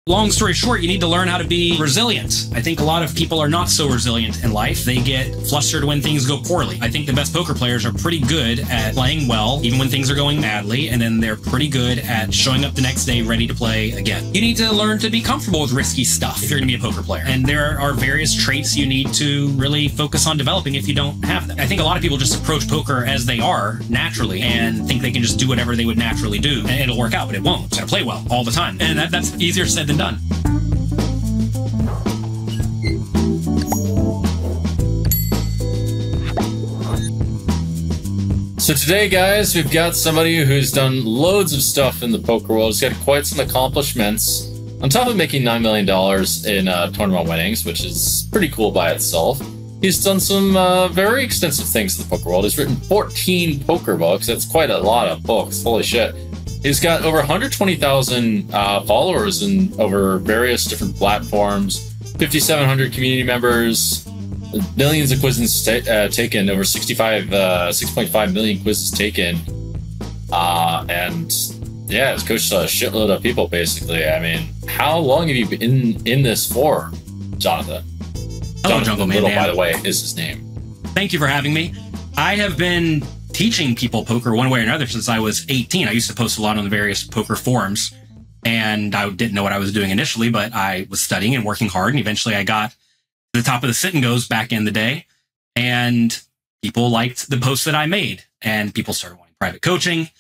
Long story short, you need to learn how to be resilient. I think a lot of people are not so resilient in life. They get flustered when things go poorly. I think the best poker players are pretty good at playing well, even when things are going badly, and then they're pretty good at showing up the next day ready to play again. You need to learn to be comfortable with risky stuff if you're going to be a poker player. And there are various traits you need to really focus on developing if you don't have them. I think a lot of people just approach poker as they are naturally and think they can just do whatever they would naturally do and it'll work out, but it won't. It's going to play well all the time. And that's easier said than done. So today, guys, we've got somebody who's done loads of stuff in the poker world. He's got quite some accomplishments, on top of making $9 million in tournament winnings, which is pretty cool by itself. He's done some very extensive things in the poker world. He's written 14 poker books. That's quite a lot of books. Holy shit. He's got over 120,000 followers in over various different platforms, 5,700 community members, millions of quizzes taken, over 6.5 million quizzes taken. And yeah, it's coached a shitload of people, basically. I mean, how long have you been in this for, Jonathan? Hello, Jungle Man. Little, by the way, is his name. Thank you for having me. I have been teaching people poker one way or another since I was 18. I used to post a lot on the various poker forums, and I didn't know what I was doing initially, but I was studying and working hard, and eventually I got to the top of the sit and goes back in the day, and people liked the posts that I made, and people started wanting private coaching.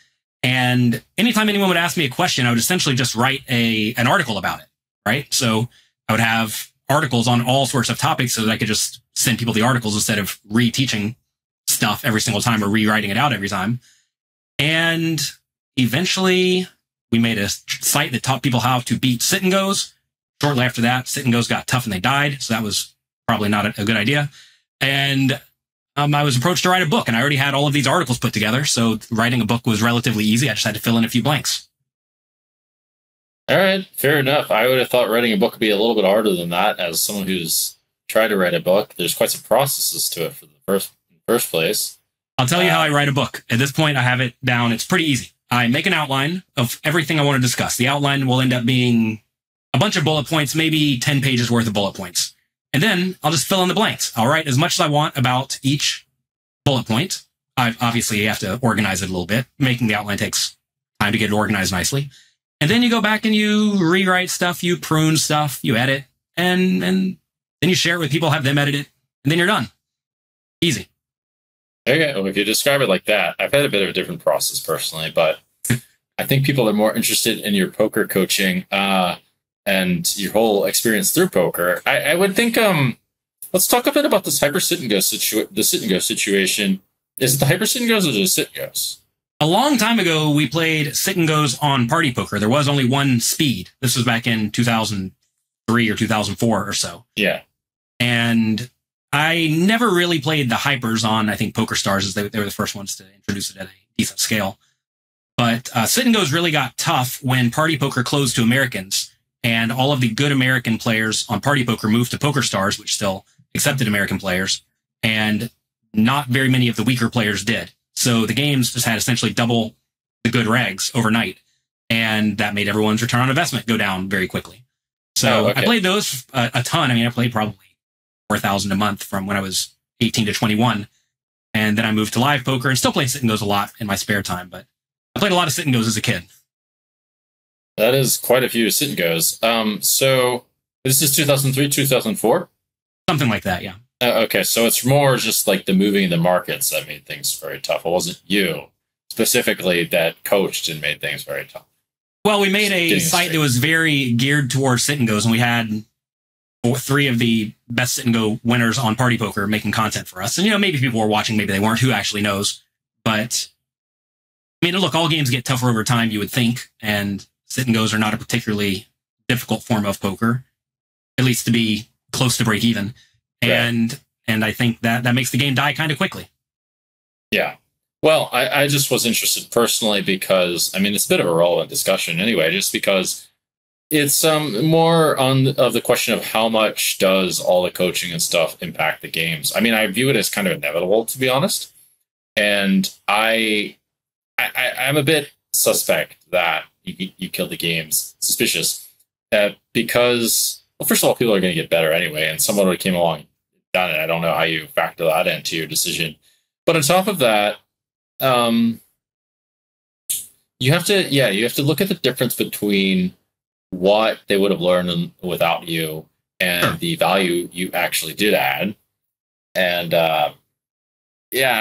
And anytime anyone would ask me a question, I would essentially just write an article about it, right? So I would have articles on all sorts of topics so that I could just send people the articles instead of reteaching stuff every single time or rewriting it out every time. And eventually we made a site that taught people how to beat sit and goes. Shortly after that, sit and goes got tough and they died. So that was probably not a good idea. And I was approached to write a book, and I already had all of these articles put together. So writing a book was relatively easy. I just had to fill in a few blanks. All right, fair enough. I would have thought writing a book would be a little bit harder than that. As someone who's tried to write a book, there's quite some processes to it for the first place. I'll tell you how I write a book. At this point, I have it down. It's pretty easy. I make an outline of everything I want to discuss. The outline will end up being a bunch of bullet points, maybe 10 pages worth of bullet points. And then I'll just fill in the blanks. I'll write as much as I want about each bullet point. I obviously have to organize it a little bit. Making the outline takes time to get it organized nicely. And then you go back and you rewrite stuff, you prune stuff, you edit, and then you share it with people, have them edit it, and then you're done. Easy. Okay, well, if you describe it like that, I've had a bit of a different process personally, but I think people are more interested in your poker coaching and your whole experience through poker. I would think, let's talk a bit about this hyper sit and go situation. Is it the hyper sit and goes or the sit and goes? A long time ago, we played sit and goes on party poker. There was only one speed. This was back in 2003 or 2004 or so. Yeah. And I never really played the hypers on, I think, Poker Stars, as they were the first ones to introduce it at a decent scale. But sit and goes really got tough when party poker closed to Americans, and all of the good American players on party poker moved to Poker Stars, which still accepted American players, and not very many of the weaker players did. So the games just had essentially double the good regs overnight, and that made everyone's return on investment go down very quickly. So I played those a ton. I mean, I played probably 4,000 a month from when I was 18 to 21. And then I moved to live poker and still play sit and goes a lot in my spare time. But I played a lot of sit and goes as a kid. That is quite a few sit and goes. So this is 2003, 2004? Something like that, yeah. Okay, so it's more just like the moving of the markets that made things very tough. It wasn't you specifically that coached and made things very tough. Well, we made a site that was very geared towards sit and goes, and we had 3 of the best sit and go winners on party poker making content for us. And, you know, maybe people were watching, maybe they weren't, who actually knows. But, I mean, look, all games get tougher over time, you would think, and sit and goes are not a particularly difficult form of poker, at least to be close to break even. And I think that makes the game die kind of quickly. Yeah. Well, I just was interested personally because, I mean, it's a bit of a relevant discussion anyway, just because it's more of the question of how much does all the coaching and stuff impact the games. I mean, I view it as kind of inevitable, to be honest. And I'm a bit suspect that you kill the games, suspicious because, well, first of all, people are going to get better anyway, and someone who came along and done it. I don't know how you factor that into your decision. But on top of that, you have to look at the difference between what they would have learned without you and the value you actually did add. And I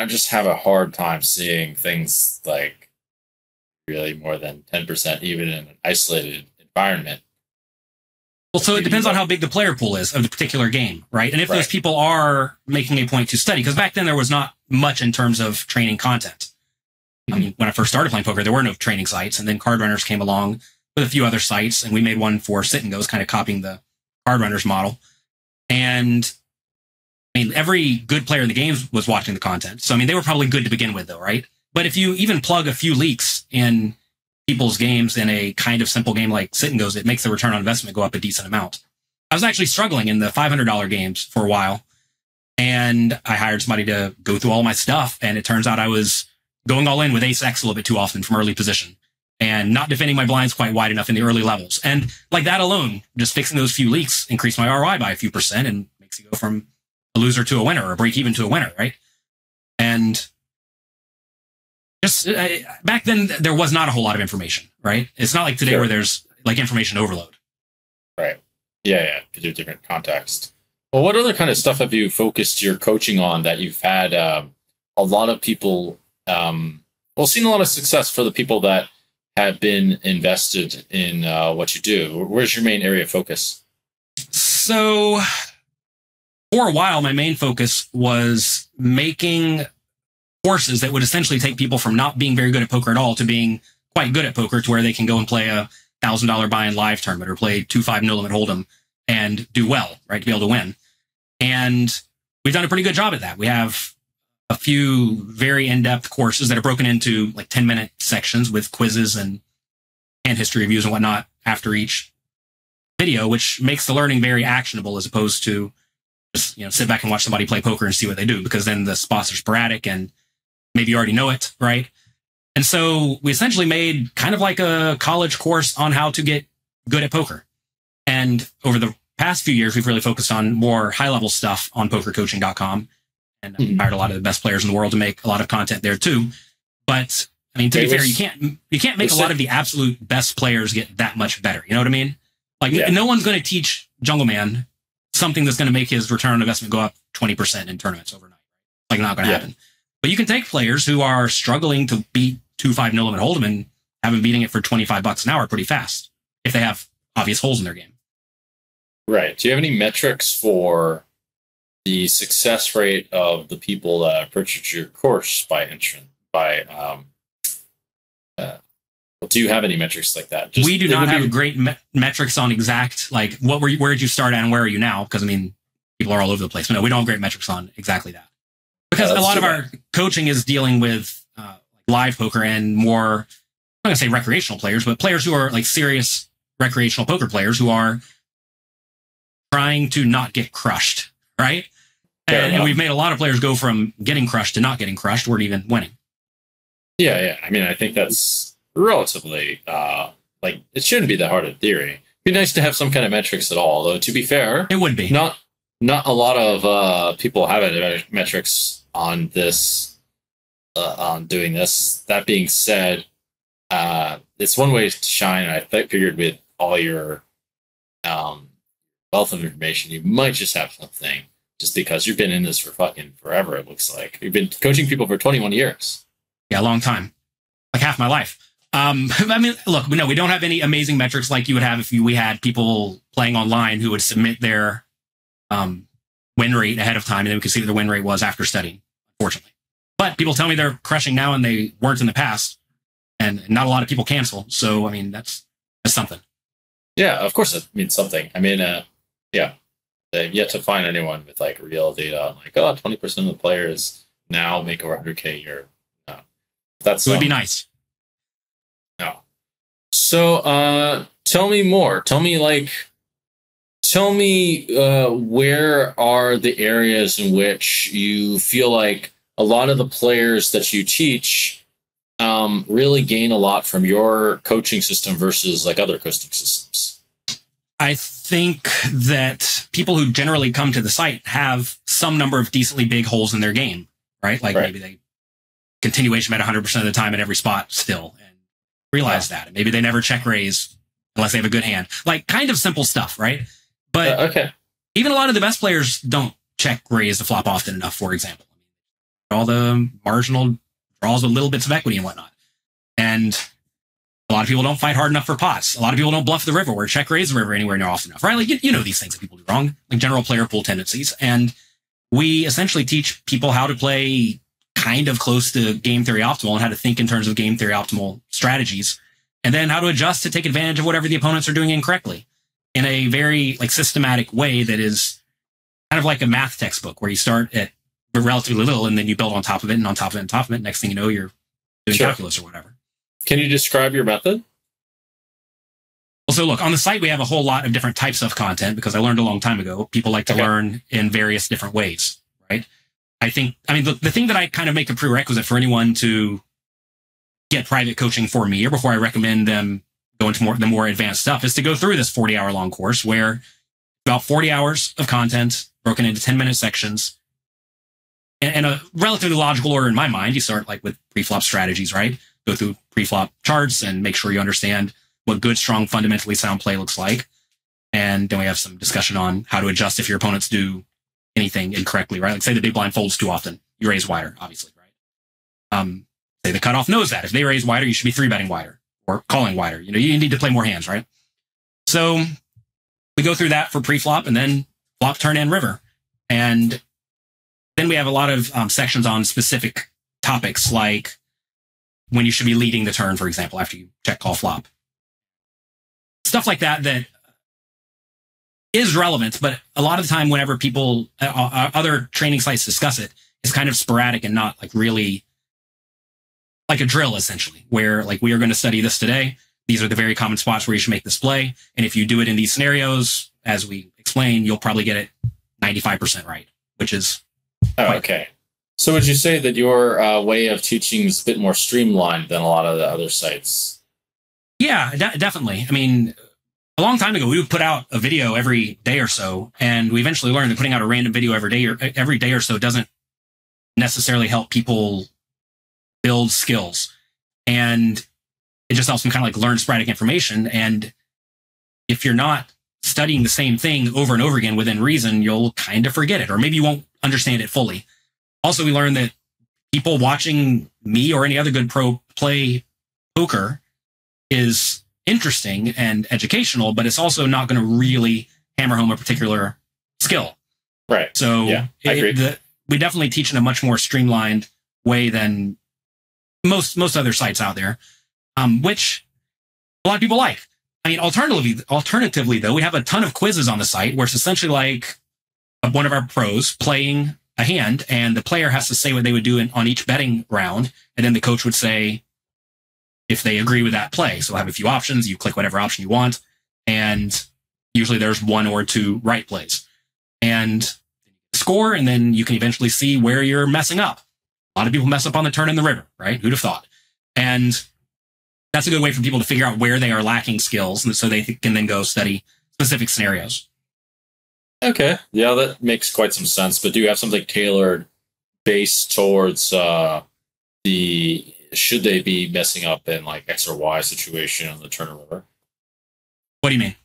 just have a hard time seeing things like really more than 10%, even in an isolated environment. Well, so it depends on how big the player pool is of the particular game, right? And if those people are making a point to study, because back then there was not much in terms of training content. I mean, when I first started playing poker, there were no training sites, and then Card Runners came along with a few other sites, and we made one for Sit and Go's, kind of copying the Card Runners model. And I mean, every good player in the game was watching the content. So, I mean, they were probably good to begin with, though, right? But if you even plug a few leaks in people's games in a kind of simple game like Sit and Go's, it makes the return on investment go up a decent amount. I was actually struggling in the $500 games for a while, and I hired somebody to go through all my stuff, and it turns out I was going all in with ace X a little bit too often from early position and not defending my blinds quite wide enough in the early levels. And like that alone, just fixing those few leaks increased my ROI by a few percent and makes you go from a loser to a winner or a break even to a winner, right? And just back then, there was not a whole lot of information, right? It's not like today where there's like information overload. Right. Yeah, because you're different context. Well, what other kind of stuff have you focused your coaching on that you've had a lot of people, seen a lot of success for the people that have been invested in what you do? Where's your main area of focus? So for a while, my main focus was making courses that would essentially take people from not being very good at poker at all to being quite good at poker, to where they can go and play a $1,000 buy-in live tournament or play 2-5 no limit hold'em and do well, right, to be able to win. And we've done a pretty good job at that. We have a few very in-depth courses that are broken into like 10-minute sections with quizzes and history reviews and whatnot after each video, which makes the learning very actionable as opposed to just, sit back and watch somebody play poker and see what they do, because then the spots are sporadic and maybe you already know it, right? And so we essentially made kind of like a college course on how to get good at poker. And over the past few years, we've really focused on more high-level stuff on pokercoaching.com. And I've hired a lot of the best players in the world to make a lot of content there too. But I mean, to be fair, you can't make a lot of the absolute best players get that much better. You know what I mean? Like no one's going to teach Jungle Man something that's going to make his return on investment go up 20% in tournaments overnight. Like, not going to happen. But you can take players who are struggling to beat 2-5 no limit hold'em and have them beating it for $25 an hour pretty fast if they have obvious holes in their game. Right. Do you have any metrics for the success rate of the people that purchased your course by entrance? Do you have any metrics like that? We do not have great metrics on exact, like, where did you start at and where are you now? Because, I mean, people are all over the place. But no, we don't have great metrics on exactly that. Because a lot of our coaching is dealing with live poker and more, I'm not going to say recreational players, but players who are like serious recreational poker players who are trying to not get crushed, right? And we've made a lot of players go from getting crushed to not getting crushed or even winning. Yeah. I mean, I think that's relatively, it shouldn't be that hard in theory. It'd be nice to have some kind of metrics at all, though, to be fair. It would be. Not a lot of people have metrics on this, on doing this. That being said, it's one way to shine. And I figured with all your wealth of information, you might just have something, just because you've been in this for fucking forever, it looks like. You've been coaching people for 21 years. Yeah, a long time. Like half my life. I mean, look, we don't have any amazing metrics like you would have if we had people playing online who would submit their win rate ahead of time, and then we could see what the win rate was after studying, unfortunately. But people tell me they're crushing now and they weren't in the past, and not a lot of people cancel. So, I mean, that's something. Yeah, of course it means something. I mean, they've yet to find anyone with like real data on like, 20% of the players now make over 100K a year. It would be nice. No. So, tell me more. Tell me where are the areas in which you feel like a lot of the players that you teach really gain a lot from your coaching system versus like other coaching systems? I think that people who generally come to the site have some number of decently big holes in their game, right? Like maybe they continuation bet 100% of the time at every spot still and realize that. And maybe they never check raise unless they have a good hand. Like kind of simple stuff, right? But even a lot of the best players don't check raise the flop often enough, for example. All the marginal draws with little bits of equity and whatnot. And a lot of people don't fight hard enough for pots. A lot of people don't bluff the river or check raise the river anywhere near often enough, right? Like, you know these things that people do wrong, like general player pool tendencies. And we essentially teach people how to play kind of close to game theory optimal and how to think in terms of game theory optimal strategies, and then how to adjust to take advantage of whatever the opponents are doing incorrectly in a very like systematic way that is kind of like a math textbook where you start at relatively little and then you build on top of it and on top of it and on top of it. Next thing you know, you're doing calculus or whatever. Can you describe your method? Well, so look, on the site, we have a whole lot of different types of content because I learned a long time ago. People like to learn in various different ways, right? I mean, the thing that I kind of make a prerequisite for anyone to get private coaching for me or before I recommend them go into the more advanced stuff is to go through this 40-hour long course where about 40 hours of content broken into 10-minute sections in a relatively logical order in my mind. You start like with pre-flop strategies, right? Go through pre-flop charts and make sure you understand what good, strong, fundamentally sound play looks like. And then we have some discussion on how to adjust if your opponents do anything incorrectly, right? Like say the big blind folds too often, you raise wider, obviously, right? Say the cutoff knows that. If they raise wider, you should be 3-betting wider or calling wider. You know, you need to play more hands, right? So we go through that for pre-flop and then flop, turn, and river. And then we have a lot of sections on specific topics like when you should be leading the turn, for example, after you check, call, flop. Stuff like that that is relevant, but a lot of the time whenever people, other training sites discuss it, it's kind of sporadic and not like really like a drill, essentially, where like we are going to study this today. These are the very common spots where you should make this play. And if you do it in these scenarios, as we explain, you'll probably get it 95% right, which is okay. So would you say that your way of teaching is a bit more streamlined than a lot of the other sites? Yeah, definitely. I mean, a long time ago, we would put out a video every day or so, and we eventually learned that putting out a random video every day or so doesn't necessarily help people build skills. And it just helps them kind of like learn sporadic information. And if you're not studying the same thing over and over again within reason, you'll kind of forget it, or maybe you won't understand it fully. Also, we learned that people watching me or any other good pro play poker is interesting and educational, but it's also not going to really hammer home a particular skill. Right. So yeah, I agree. We definitely teach in a much more streamlined way than most other sites out there, which a lot of people like. I mean, alternatively, though, we have a ton of quizzes on the site where it's essentially like one of our pros playing a hand, and the player has to say what they would do on each betting round, and then the coach would say if they agree with that play. So we'll have a few options. You click whatever option you want, and usually there's one or two right plays. And score, and then you can eventually see where you're messing up. A lot of people mess up on the turn in the river, right? Who'd have thought? And that's a good way for people to figure out where they are lacking skills, and so they can then go study specific scenarios. Okay. Yeah, that makes quite some sense. But do you have something tailored based towards the should they be messing up in like X or Y situation on the turn or river? What do you mean?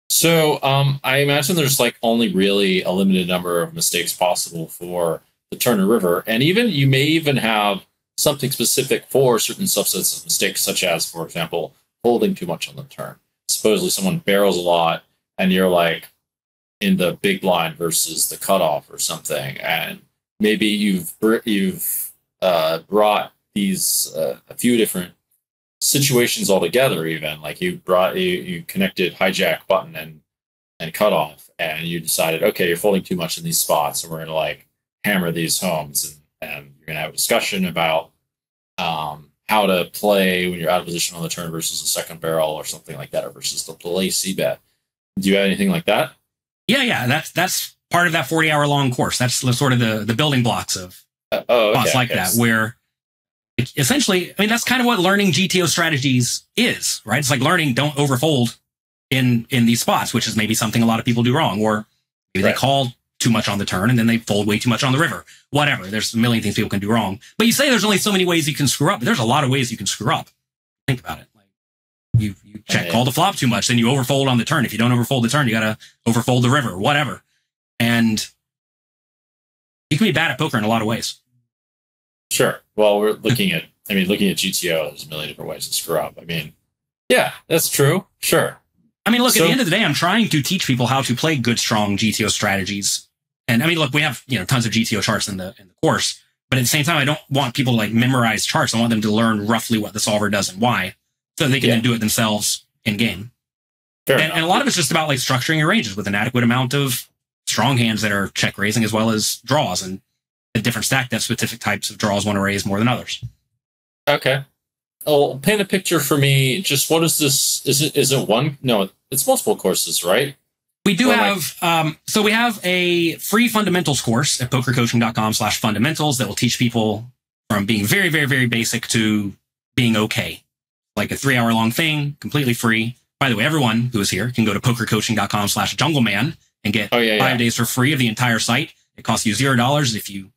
So I imagine there's like only really a limited number of mistakes possible for the turn or river. And even you may even have something specific for certain subsets of mistakes, such as, for example, holding too much on the turn. Supposedly someone barrels a lot and you're like in the big blind versus the cutoff or something. And maybe you've brought these a few different situations all together, even like you connected hijack button and cutoff, and you decided, okay, you're folding too much in these spots, and we're going to like hammer these homes, and you're going to have a discussion about how to play when you're out of position on the turn versus the second barrel or something like that, or versus the play c-bet. Do you have anything like that? Yeah. That's part of that 40-hour long course. That's sort of the building blocks of spots like that, where essentially, I mean, that's kind of what learning GTO strategies is, right? It's like learning don't overfold in these spots, which is maybe something a lot of people do wrong, or maybe they call too much on the turn and then they fold way too much on the river. Whatever. There's a million things people can do wrong. But you say there's only so many ways you can screw up, but there's a lot of ways you can screw up. Think about it. Like you check call the flop too much, then you overfold on the turn. If you don't overfold the turn, you gotta overfold the river, whatever. And you can be bad at poker in a lot of ways. Sure. Well, we're looking at GTO, there's a million different ways to screw up. I mean, yeah, that's true. Sure. I mean, look, at the end of the day, I'm trying to teach people how to play good, strong GTO strategies. And I mean, look, we have, tons of GTO charts in the course, but at the same time, I don't want people to like memorize charts. I want them to learn roughly what the solver does and why, so they can then do it themselves in game. And a lot of it's just about like structuring your ranges with an adequate amount of strong hands that are check raising as well as draws, and the different stack depth specific types of draws want to raise more than others. Okay. Oh, paint a picture for me. Just what is this? Is it one? No, it's multiple courses, right? We do have, so we have a free fundamentals course at pokercoaching.com/fundamentals that will teach people from being very, very, very basic to being okay. Like a 3-hour long thing, completely free. By the way, everyone who is here can go to pokercoaching.com/jungleman and get 5 days for free of the entire site. It costs you $0. If you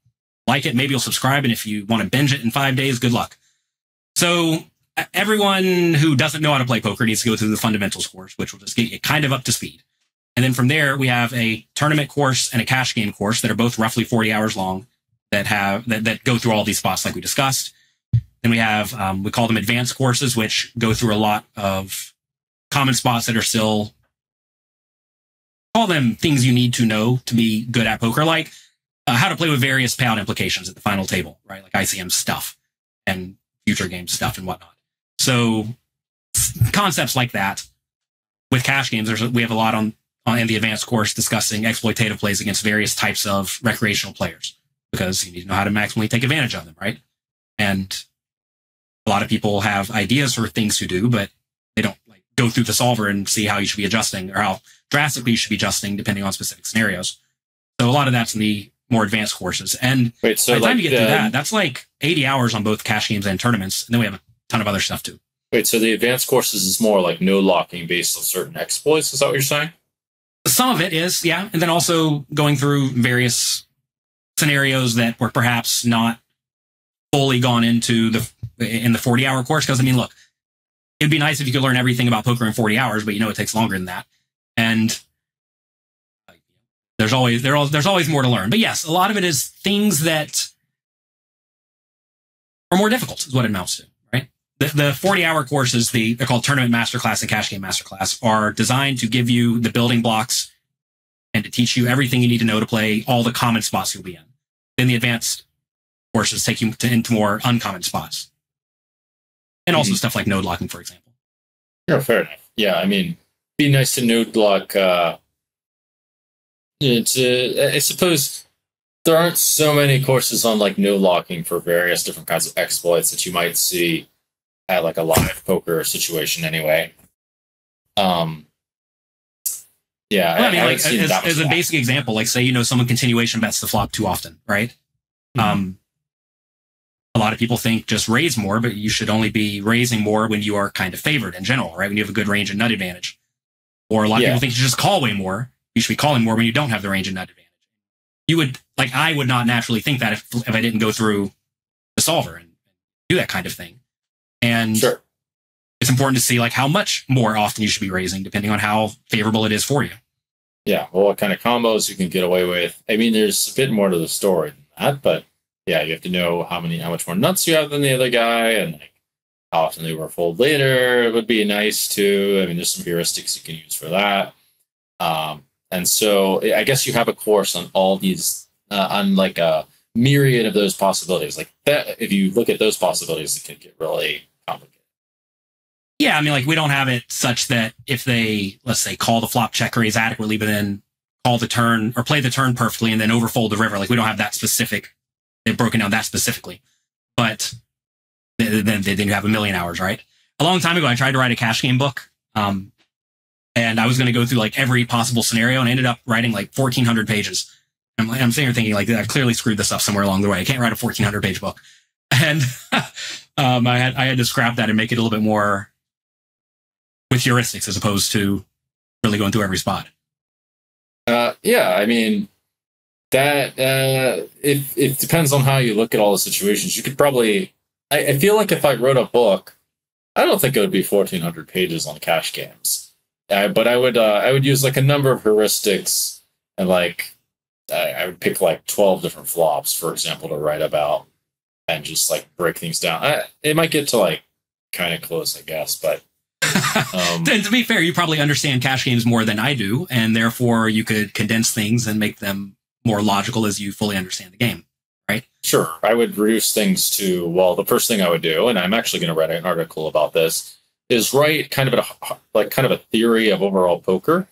like it, maybe you'll subscribe. And if you want to binge it in 5 days, good luck. So everyone who doesn't know how to play poker needs to go through the fundamentals course, which will just get you kind of up to speed. And then from there, we have a tournament course and a cash game course that are both roughly 40 hours long that go through all these spots like we discussed. Then we have, we call them advanced courses, which go through a lot of common spots that are still, call them things you need to know to be good at poker, like how to play with various payout implications at the final table, right? Like ICM stuff and future game stuff and whatnot. So concepts like that. With cash games, we have a lot on in the advanced course discussing exploitative plays against various types of recreational players, because you need to know how to maximally take advantage of them, right? And a lot of people have ideas for things to do, but they don't like go through the solver and see how you should be adjusting or how drastically you should be adjusting depending on specific scenarios. So a lot of that's in the more advanced courses. And by the time you get through that, that's like 80 hours on both cash games and tournaments. And then we have a ton of other stuff too. Wait, so the advanced courses is more like no locking based on certain exploits? Is that what you're saying? Some of it is, yeah. And then also going through various scenarios that were perhaps not fully gone into in the 40-hour course. Because, I mean, look, it'd be nice if you could learn everything about poker in 40 hours, but it takes longer than that. And there's always more to learn. But yes, a lot of it is things that are more difficult is what it amounts to, right? The 40-hour courses, they're called Tournament Masterclass and Cash Game Masterclass, are designed to give you the building blocks and to teach you everything you need to know to play all the common spots you'll be in. Then the advanced courses take you into more uncommon spots. And also stuff like node locking, for example. Yeah, fair enough. Yeah, I mean, be nice to node lock. I suppose there aren't so many courses on like node locking for various different kinds of exploits that you might see at like a live poker situation anyway. Yeah, well, I mean, like as a basic example, like say someone continuation bets the flop too often, right? A lot of people think just raise more, but you should only be raising more when you are kind of favored in general, right? When you have a good range and nut advantage. Or a lot of people think you just call way more. You should be calling more when you don't have the range and nut advantage. I would not naturally think that if I didn't go through the solver and do that kind of thing. And it's important to see like how much more often you should be raising depending on how favorable it is for you. Yeah, well, what kind of combos you can get away with. I mean, there's a bit more to the story than that, but yeah, you have to know how much more nuts you have than the other guy, and like how often they overfold later. It would be nice too. I mean, there's some heuristics you can use for that. And so I guess you have a course on all these, on like a myriad of those possibilities. Like that, if you look at those possibilities, it can get really complicated. Yeah, I mean, like we don't have it such that if they, let's say, call the flop check raise adequately, but then call the turn or play the turn perfectly and then overfold the river, like we don't have that specific. They've broken down that specifically, but then they didn't have a million hours, right? A long time ago, I tried to write a cash game book, and I was going to go through like every possible scenario, and I ended up writing like 1,400 pages. I'm sitting here thinking like I clearly screwed this up somewhere along the way. I can't write a 1,400 page book, and I had to scrap that and make it a little bit more with heuristics as opposed to really going through every spot. Yeah, I mean, that it depends on how you look at all the situations. You could probably, I feel like if I wrote a book, I don't think it would be 1,400 pages on cash games. But I would use like a number of heuristics, and like I would pick like 12 different flops, for example, to write about, and just like break things down. It might get to like kind of close, I guess, but And to be fair, you probably understand cash games more than I do, and therefore you could condense things and make them more logical as you fully understand the game, right? Sure. I would reduce things to, well, the first thing I would do, and I'm actually going to write an article about this, is write kind of a theory of overall poker,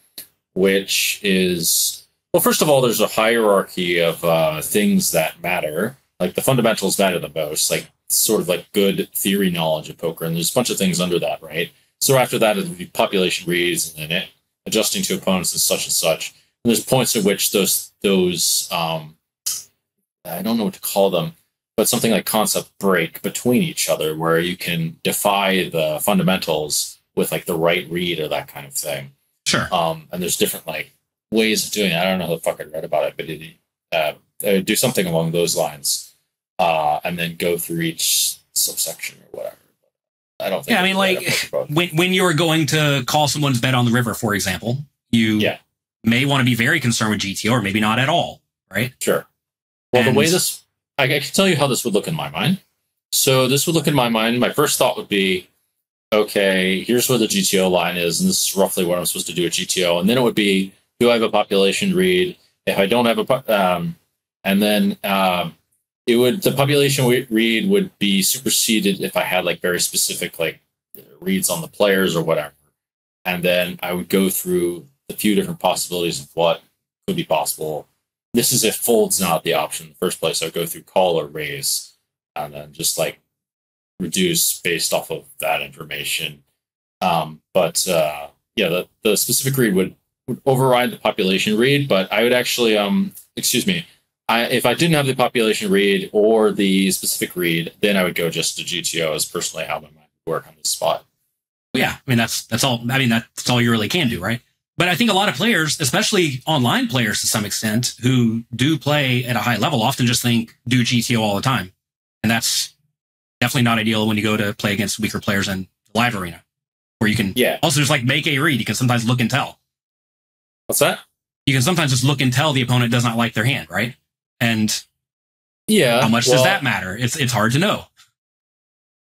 which is, well, first of all, there's a hierarchy of things that matter. Like the fundamentals matter the most, like sort of like good theory knowledge of poker, and there's a bunch of things under that, right? So after that, it would be population reads, and then adjusting to opponents and such. And there's points at which those I don't know what to call them, but something like concept break between each other, where you can defy the fundamentals with like the right read or that kind of thing. Sure. And there's different like ways of doing it. I don't know how the fuck I read about it, but I would do something along those lines, and then go through each subsection or whatever. I don't think. Yeah, I mean, like when you are going to call someone's bet on the river, for example, you may want to be very concerned with GTO, or maybe not at all, right? Sure. Well, the way this, I can tell you how this would look in my mind. So this would look in my mind. My first thought would be, okay, here's where the GTO line is, and this is roughly what I'm supposed to do at GTO. And then it would be, do I have a population read? If I don't have and then the population read would be superseded if I had like very specific like reads on the players or whatever. And then I would go through a few different possibilities of what could be possible. This is if fold's not the option in the first place. I would go through call or raise, and then just like reduce based off of that information. The specific read would override the population read, but I would actually, if I didn't have the population read or the specific read, then I would go just to GTO as personally how my mind would work on this spot. Yeah, I mean that's all. I mean that's all you really can do, right? But I think a lot of players, especially online players to some extent, who do play at a high level, often just think do GTO all the time, and that's definitely not ideal when you go to play against weaker players in the live arena, where you can also just like make a read. You can sometimes look and tell. What's that? You can sometimes just look and tell the opponent does not like their hand, right? And how much does that matter? It's hard to know.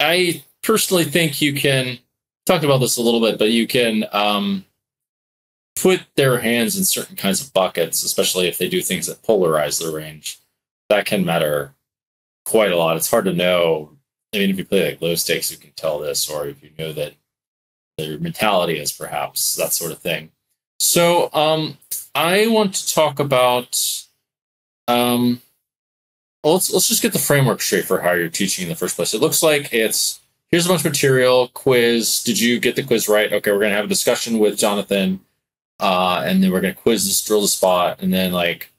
I personally think you can talk about this a little bit, but you can put their hands in certain kinds of buckets, especially if they do things that polarize their range. That can matter quite a lot. It's hard to know. I mean, if you play like low stakes, you can tell this, or if you know that their mentality is perhaps that sort of thing. So I want to talk about let's just get the framework straight for how you're teaching in the first place. It looks like it's here's a bunch of material, quiz. Did you get the quiz right? Okay, we're gonna have a discussion with Jonathan, and then we're gonna quiz this, drill the spot, and then like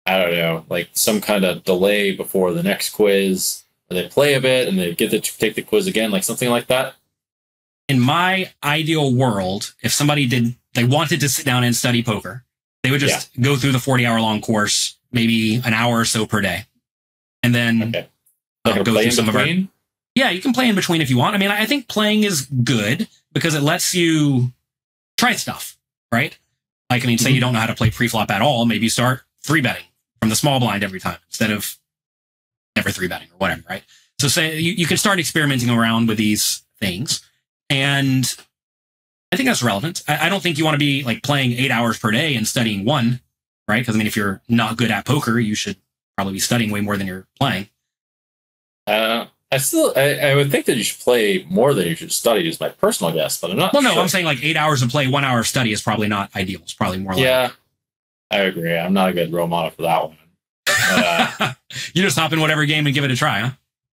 I don't know, like some kind of delay before the next quiz. Or they play a bit and they get to take the quiz again, like something like that. In my ideal world, if somebody they wanted to sit down and study poker, they would just go through the 40-hour-long course, maybe an hour or so per day. And then go through some of our... Yeah, you can play in between if you want. I mean, I think playing is good because it lets you try stuff, right? Like, I mean, say you don't know how to play pre-flop at all, maybe you start 3-betting from the small blind every time instead of never 3-betting or whatever, right? So say you can start experimenting around with these things. And I think that's relevant. I don't think you want to be like playing 8 hours per day and studying one, right? Because I mean, if you're not good at poker, you should probably be studying way more than you're playing. I would think that you should play more than you should study is my personal guess, but I'm not sure. No, sure. I'm saying like 8 hours of play, 1 hour of study is probably not ideal. It's probably more like... Yeah, I agree. I'm not a good role model for that one. You just hop in whatever game and give it a try, huh?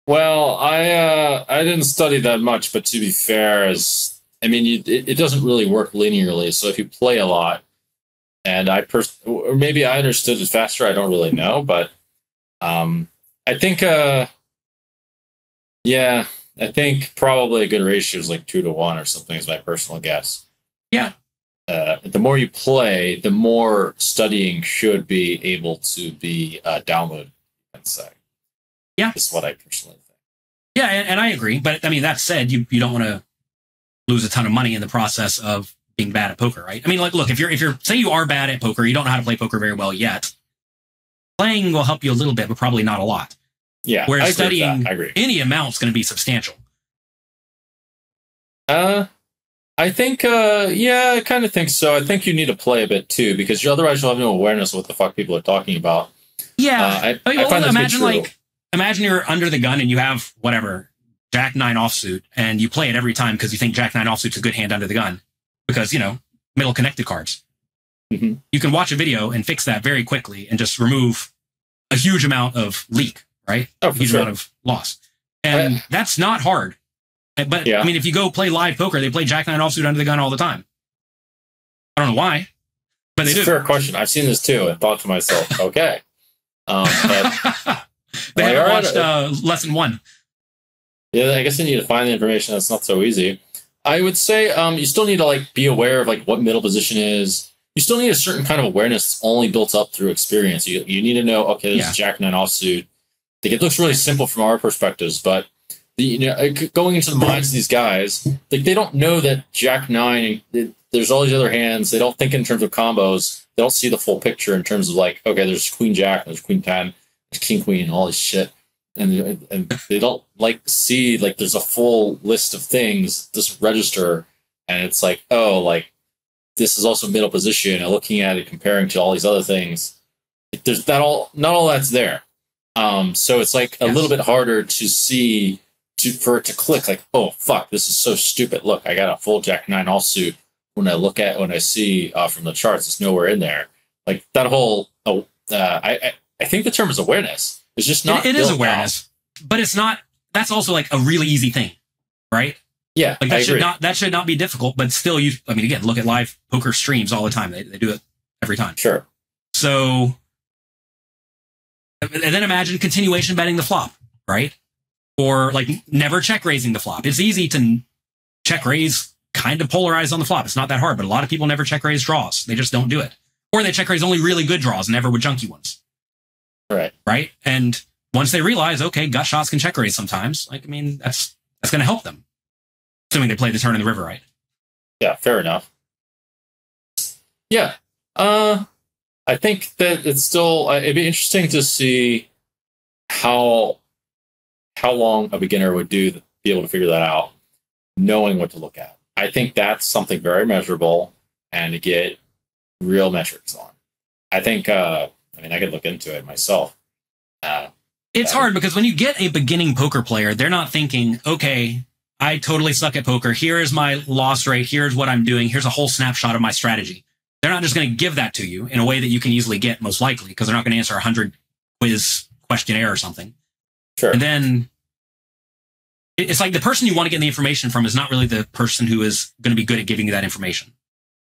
Well, I didn't study that much, but to be fair, it doesn't really work linearly. So if you play a lot, and or maybe I understood it faster, I don't really know, but I think I think probably a good ratio is like 2 to 1 or something is my personal guess. Yeah. the more you play, the more studying should be able to be downloaded, I'd say. Yeah. Is what I personally think. Yeah, and I agree. But I mean, that said, you don't want to lose a ton of money in the process of being bad at poker, right? I mean, like, look, if you're say you are bad at poker, you don't know how to play poker very well yet, playing will help you a little bit, but probably not a lot. Yeah. Whereas studying any amount is going to be substantial. I think, yeah, I kind of think so. I think you need to play a bit too, because otherwise you'll have no awareness of what the fuck people are talking about. Yeah. I find imagine you're under the gun and you have whatever, Jack 9 offsuit, and you play it every time because you think Jack 9 offsuit's a good hand under the gun because, middle connected cards. Mm-hmm. You can watch a video and fix that very quickly and just remove a huge amount of leak, right? Oh, a huge amount of loss. And that's not hard. But, I mean, if you go play live poker, they play Jack 9 offsuit under the gun all the time. I don't know why, but they do. Fair question. I've seen this too and thought to myself, okay. But they haven't watched lesson 1. Yeah, I guess you need to find the information. That's not so easy. I would say you still need to be aware of what middle position is. You still need a certain kind of awareness that's only built up through experience. You need to know, okay, this is Jack 9 offsuit. It looks really simple from our perspectives, but going into the minds of these guys, they don't know that Jack 9, there's all these other hands. They don't think in terms of combos. They don't see the full picture in terms of okay, there's Queen Jack, there's Queen 10, there's King Queen, all this shit. And they don't see there's a full list of things, this register, and it's this is also middle position, and looking at it, comparing to all these other things, there's not all that's there. So it's a little bit harder to see, for it to click, oh fuck, this is so stupid. Look, I got a full Jack 9 offsuit. When I see from the charts, it's nowhere in there. That whole I think the term is awareness. It's just not. It is awareness, but it's not. That's also a really easy thing, right? Yeah, that should not be difficult. But still, again, look at live poker streams all the time. They do it every time. Sure. So, and then imagine continuation betting the flop, right? Or never check raising the flop. It's easy to check raise, kind of polarized on the flop. It's not that hard, but a lot of people never check raise draws. They just don't do it, or they check raise only really good draws, never with junky ones. Right. And once they realize, okay, gut shots can check raise sometimes, that's going to help them. Assuming they play the turn in the river right. Yeah, fair enough. Yeah. I think that it's still, it'd be interesting to see how long a beginner would be able to figure that out, knowing what to look at. I think that's something very measurable and to get real metrics on. I think, I could look into it myself. It's hard because when you get a beginning poker player, they're not thinking, okay, I totally suck at poker. Here is my loss rate. Here's what I'm doing. Here's a whole snapshot of my strategy. They're not just going to give that to you in a way that you can easily get, most likely, because they're not going to answer a 100 quiz questionnaire or something. Sure. And then it's the person you want to get the information from is not really the person who is going to be good at giving you that information.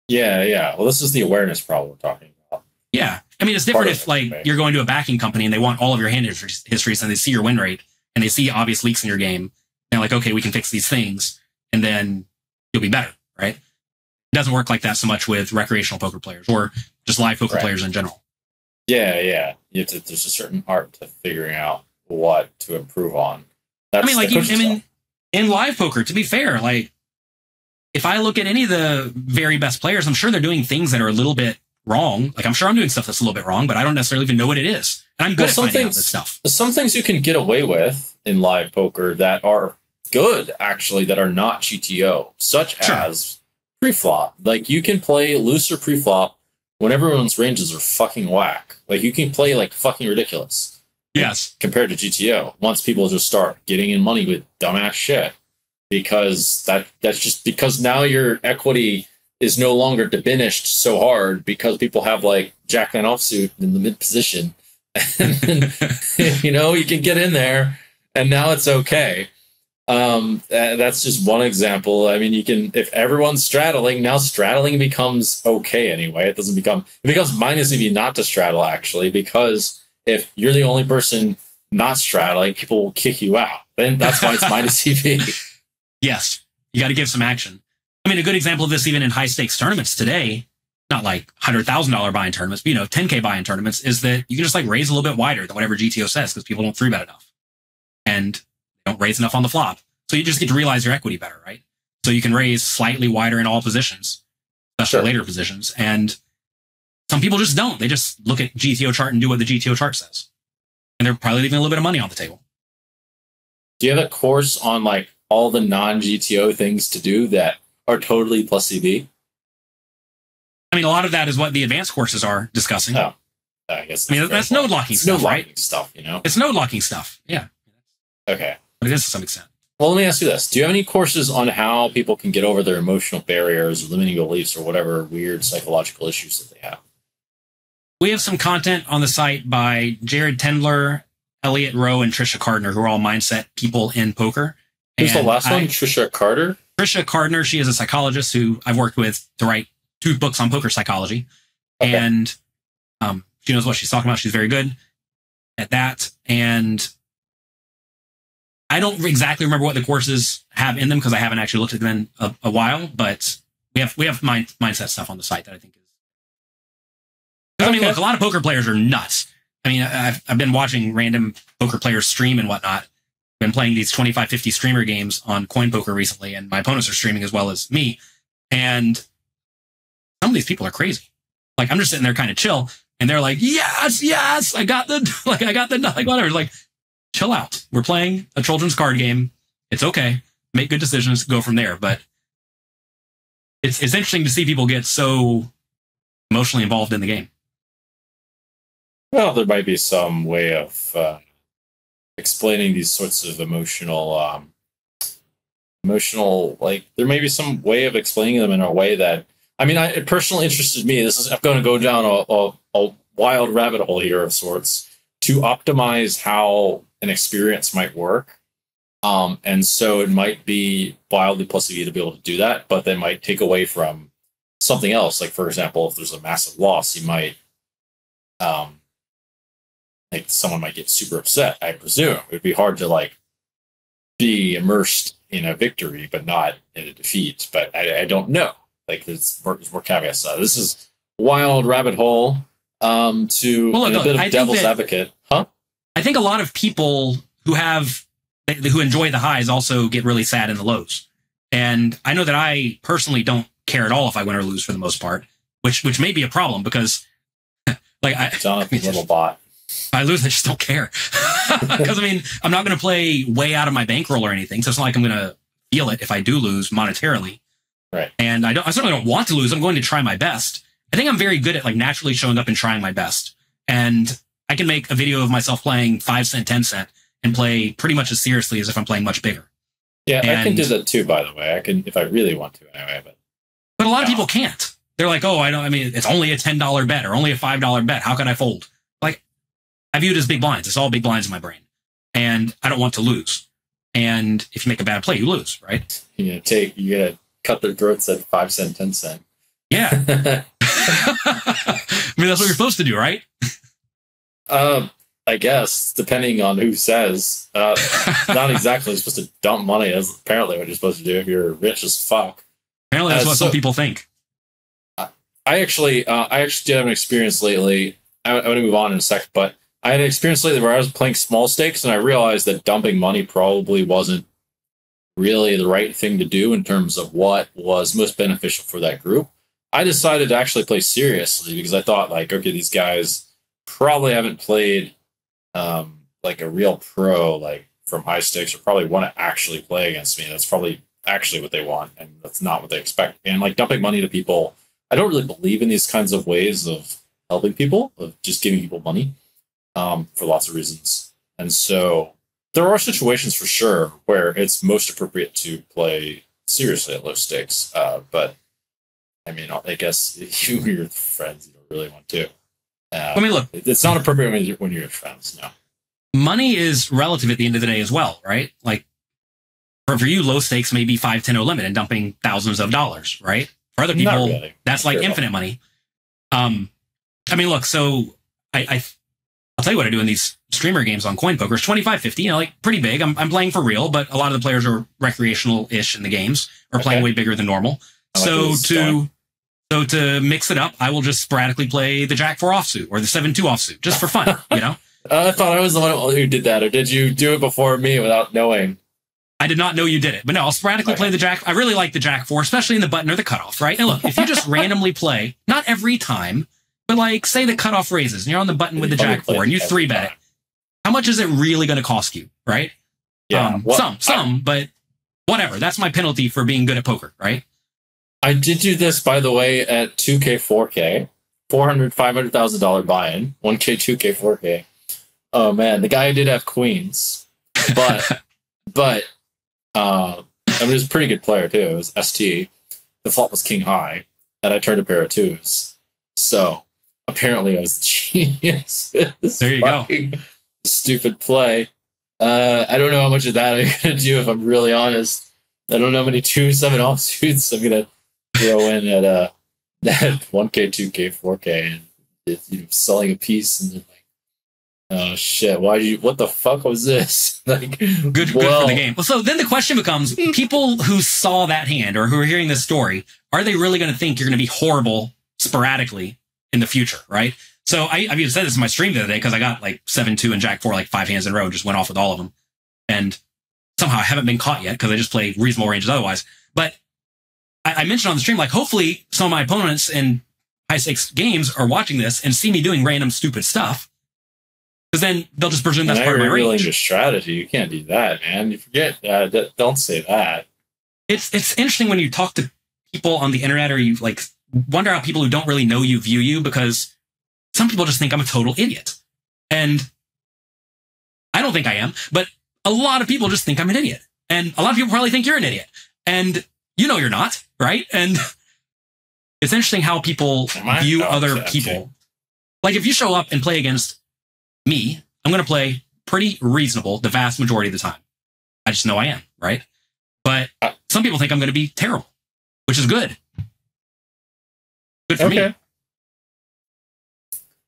Yeah. Well, this is the awareness problem we're talking about. Yeah. It's different if you're going to a backing company and they want all of your hand histories and they see your win rate and they see obvious leaks in your game. And okay, we can fix these things and then you'll be better, right? It doesn't work like that so much with recreational poker players or just live poker players in general. Yeah. There's a certain art to figuring out what to improve on. That's in live poker, to be fair, if I look at any of the very best players, I'm sure they're doing things that are a little bit wrong. I'm sure I'm doing stuff that's a little bit wrong, but I don't necessarily even know what it is. And I'm good at finding out this stuff. Some things you can get away with in live poker that are good, actually, that are not GTO, such as pre-flop. You can play looser pre-flop when everyone's ranges are fucking whack. You can play fucking ridiculous. Yes. Compared to GTO. Once people just start getting in money with dumbass shit. Because that's just because now your equity is no longer diminished so hard because people have Jack 9 offsuit in the mid position. And you can get in there and now it's okay. That's just one example. If everyone's straddling, now straddling becomes okay anyway. It becomes minus if you not to straddle, actually, because if you're the only person not straddling, people will kick you out. Then that's why it's minus EV. Yes. You got to give some action. I mean, a good example of this, even in high stakes tournaments today, not like $100,000 buy-in tournaments, but, 10K buy-in tournaments, is that you can just like raise a little bit wider than whatever GTO says because people don't 3-bet enough and they don't raise enough on the flop. So you just get to realize your equity better, right? So you can raise slightly wider in all positions, especially later positions. And some people just don't. They just look at GTO chart and do what the GTO chart says. And they're probably leaving a little bit of money on the table. Do you have a course on like all the non-GTO things to do that are totally plus EV? I mean, a lot of that is what the advanced courses are discussing. Oh, I guess. I mean, that's node locking stuff, right? Stuff, It's node locking stuff. Yeah. Okay. But it is to some extent. Well, let me ask you this. Do you have any courses on how people can get over their emotional barriers or limiting beliefs or whatever weird psychological issues that they have? We have some content on the site by Jared Tendler, Elliot Rowe, and Trisha Cardner, who are all mindset people in poker. Who's the last one? Trisha Carter? Trisha Cardner, she is a psychologist who I've worked with to write 2 books on poker psychology. Okay. And she knows what she's talking about. She's very good at that. And I don't exactly remember what the courses have in them because I haven't actually looked at them in a while, but we have mindset stuff on the site that I think is. Okay. I mean, look, a lot of poker players are nuts. I mean, I've been watching random poker players stream and whatnot. I've been playing these 25, 50 streamer games on Coin Poker recently, and my opponents are streaming as well as me. And some of these people are crazy. Like, I'm just sitting there kind of chill, and they're like, yes, I got the whatever. Like, chill out. We're playing a children's card game. It's okay. Make good decisions. Go from there. But it's interesting to see people get so emotionally involved in the game. Well, there might be some way of explaining these sorts of emotional, like there may be some way of explaining them in a way that, I mean, it personally interested me. I'm going to go down a wild rabbit hole here of sorts to optimize how an experience might work. And so it might be wildly plus EV to be able to do that, but they might take away from something else. Like, for example, if there's a massive loss, you might, like someone might get super upset, I presume. It would be hard to like be immersed in a victory, but not in a defeat. But I don't know. Like there's more caveats. This is wild rabbit hole to a bit of devil's advocate. Huh? I think a lot of people who enjoy the highs also get really sad in the lows. And I know that I personally don't care at all if I win or lose for the most part, which may be a problem because like Jonathan little bot. If I lose, I just don't care. Because, I mean, I'm not going to play way out of my bankroll or anything. So it's not like I'm going to feel it if I do lose monetarily. Right. And I certainly don't want to lose. I'm going to try my best. I think I'm very good at like naturally showing up and trying my best. And I can make a video of myself playing 5 cent, 10 cent and play pretty much as seriously as if I'm playing much bigger. Yeah, I can do that too, by the way. I can, if I really want to anyway. But a lot of people can't. They're like, oh, it's only a $10 bet or only a $5 bet. How can I fold? Like, I view it as big blinds. It's all big blinds in my brain. And I don't want to lose. And if you make a bad play, you lose, right? You gotta cut their throats at 5 cent, 10 cent. Yeah. I mean, that's what you're supposed to do, right? I guess, depending on who says. Not exactly supposed to dump money. That's apparently what you're supposed to do if you're rich as fuck. Apparently that's what some people think. I actually did have an experience lately. I'm going to move on in a sec, but I had an experience lately where I was playing small stakes and I realized that dumping money probably wasn't really the right thing to do in terms of what was most beneficial for that group. I decided to actually play seriously because I thought, like, okay, these guys probably haven't played like a real pro, like from high stakes, or probably want to actually play against me. That's probably actually what they want, and that's not what they expect. And like dumping money to people, I don't really believe in these kinds of ways of helping people, of just giving people money for lots of reasons. And so there are situations for sure where it's most appropriate to play seriously at low stakes. But I mean, I guess if you're with friends, you don't really want to. I mean, look, it's not appropriate when you're with friends. No, money is relative at the end of the day as well, right? Like for you, low stakes may be 5-10-0 limit and dumping thousands of dollars, right? For other people, really. That's like infinite money. I mean, look, so I'll tell you what I do in these streamer games on Coin Poker. It's 25-50, like pretty big. I'm playing for real, but a lot of the players are recreational-ish in the games or playing way bigger than normal. So to mix it up, I will just sporadically play the Jack 4 offsuit or the 7-2 offsuit just for fun, you know? I thought I was the one who did that, or did you do it before me without knowing? I did not know you did it, but no, I'll sporadically play the Jack. I really like the Jack 4, especially in the button or the cutoff, right? And look, if you just randomly play, not every time, but like say the cutoff raises and you're on the button with the Jack 4 and you 3-bet it, how much is it really going to cost you, right? Yeah, some, but whatever. That's my penalty for being good at poker, right? I did do this, by the way, at 2K, 4K, $500,000 buy-in, 1K, 2K, 4K. Oh man, the guy did have queens, but I mean, he was a pretty good player too. It was ST. The flop was king high, and I turned a pair of twos. So apparently, I was a genius. There you go. Stupid play. I don't know how much of that I'm gonna do if I'm really honest. I don't know how many 2-7 offsuits I'm gonna throw in at that 1K, 2K, 4K, and selling a piece and then like, oh shit! What the fuck was this? Like, good for the game. Well, so then the question becomes: people who saw that hand or who are hearing this story, are they really going to think you're going to be horrible sporadically in the future? Right? So I even said this in my stream the other day because I got like 7-2 and Jack 4 like 5 hands in a row, just went off with all of them, and somehow I haven't been caught yet because I just play reasonable ranges otherwise. But I mentioned on the stream, like, hopefully some of my opponents in high stakes games are watching this and see me doing random stupid stuff. Because then they'll just presume that's part of my range. Your strategy. You can't do that, man. You forget. Don't say that. It's interesting when you talk to people on the internet or you like wonder how people who don't really know you view you, because some people just think I'm a total idiot. And I don't think I am, but a lot of people just think I'm an idiot. And a lot of people probably think you're an idiot. And you know you're not, right? And it's interesting how people view other people. Like if you show up and play against me, I'm going to play pretty reasonable the vast majority of the time. I just know I am, right? But some people think I'm going to be terrible, which is good. Good for me. I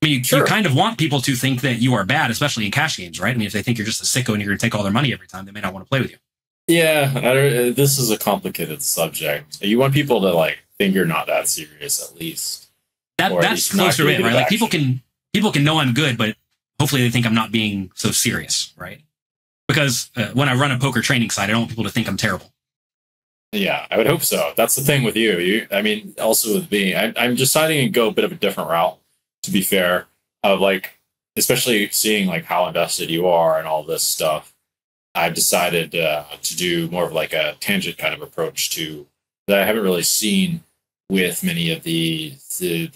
mean, you kind of want people to think that you are bad, especially in cash games, right? I mean, if they think you're just a sicko and you're going to take all their money every time, they may not want to play with you. Yeah, this is a complicated subject. You want people to like think you're not that serious, at least. That's closer to it, right? Like people can know I'm good, but hopefully they think I'm not being so serious, right? Because when I run a poker training site, I don't want people to think I'm terrible. Yeah, I would hope so. That's the thing with you. I mean, also with me, I'm deciding to go a bit of a different route, to be fair, of like, especially seeing like how invested you are and all this stuff. I've decided to do more of like a tangent kind of approach to that I haven't really seen with many of the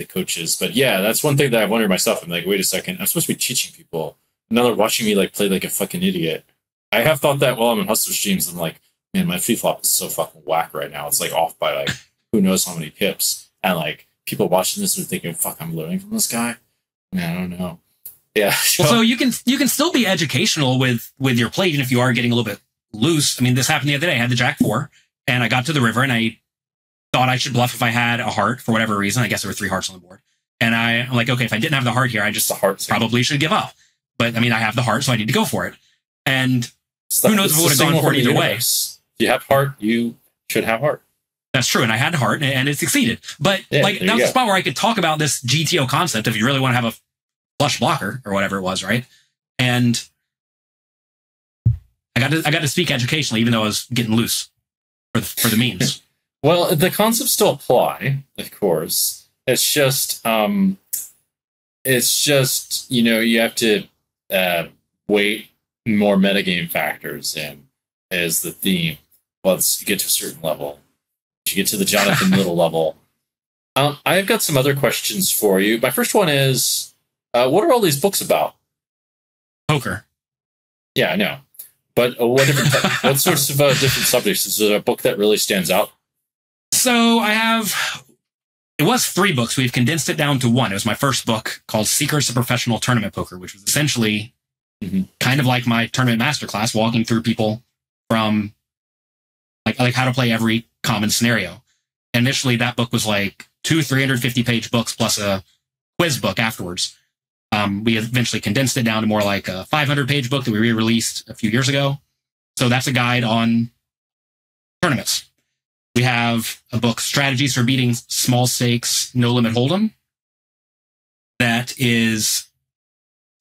coaches. But yeah, that's one thing that I've wondered myself. I'm like, wait a second, I'm supposed to be teaching people. Now they're watching me like play like a fucking idiot. I have thought that while I'm in Hustler streams. I'm like, man, my free flop is so fucking whack right now. It's like off by like who knows how many pips. And like people watching this are thinking, fuck, I'm learning from this guy. Man, I don't know. Yeah. So you can still be educational with your play, even if you are getting a little bit loose. I mean, this happened the other day. I had the Jack 4 and I got to the river and I thought I should bluff if I had a heart for whatever reason. I guess there were 3 hearts on the board. And I'm like, okay, if I didn't have the heart here, I just probably should give up. But I mean, I have the heart, so I need to go for it. And who knows if I would have gone for it either way. If you have heart, you should have heart. That's true. And I had heart and it succeeded. But yeah, like that was the spot where I could talk about this GTO concept if you really want to have a flush blocker or whatever it was, right? And I got to speak educationally, even though I was getting loose for the memes. Well, the concepts still apply, of course. It's just you know, you have to weight more metagame factors in as the theme once you get to a certain level. You get to the Jonathan Little level. I've got some other questions for you. My first one is, what are all these books about? Poker. Yeah, I know. But what sorts of different subjects? Is there a book that really stands out? So it was 3 books. We've condensed it down to 1. It was my first book called Secrets of Professional Tournament Poker, which was essentially kind of like my tournament masterclass, walking through people from like how to play every common scenario. And initially that book was like 2 350-page books plus a quiz book afterwards. We eventually condensed it down to more like a 500-page book that we re-released a few years ago. So that's a guide on tournaments. We have a book, Strategies for Beating Small Stakes, No Limit Hold'em, that is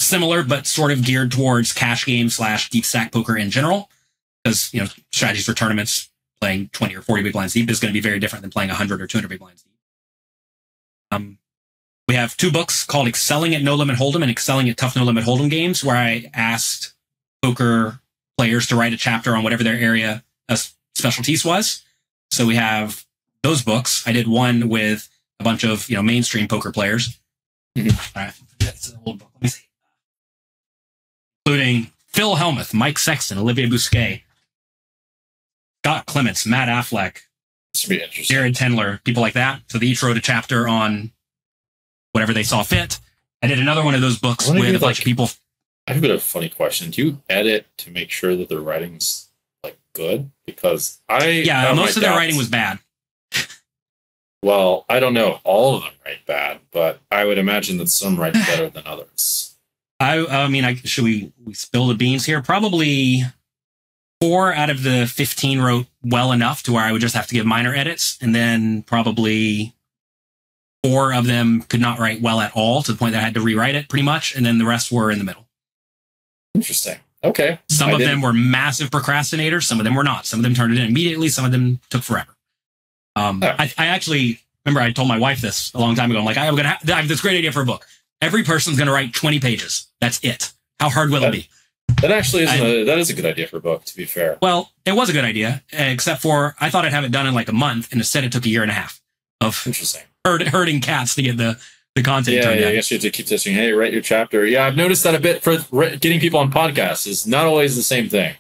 similar, but sort of geared towards cash game / deep stack poker in general. Because, strategies for tournaments, playing 20 or 40 big blinds deep is going to be very different than playing 100 or 200 big blinds deep. We have 2 books called Excelling at No Limit Hold'em and Excelling at Tough No Limit Hold'em Games, where I asked poker players to write a chapter on whatever their area of specialties was. So we have those books. I did one with a bunch of, mainstream poker players. That's an old book. Let me see. Including Phil Hellmuth, Mike Sexton, Olivier Bousquet, Scott Clements, Matt Affleck, Jared Tendler, people like that. So they each wrote a chapter on whatever they saw fit. I did another one of those books with a bunch of people. I have a bit of a funny question. Do you edit to make sure that the writing's good? Because most of their writing was bad. Well, I don't know if all of them write bad, but I would imagine that some write better than others. Should we spill the beans here? Probably 4 out of the 15 wrote well enough to where I would just have to give minor edits. And then probably 4 of them could not write well at all, to the point that I had to rewrite it pretty much. And then the rest were in the middle. Interesting. Okay. Some of them were massive procrastinators. Some of them were not. Some of them turned it in immediately. Some of them took forever. I actually remember I told my wife this a long time ago. I'm like, I have this great idea for a book. Every person's going to write 20 pages. That's it. How hard will it be? That actually is a good idea for a book, to be fair. Well, it was a good idea, except for I thought I'd have it done in like a month, and instead it took a year and a half of herding cats to get the content turned in. I guess you have to keep testing. Hey, write your chapter. Yeah, I've noticed that a bit for getting people on podcasts is not always the same thing.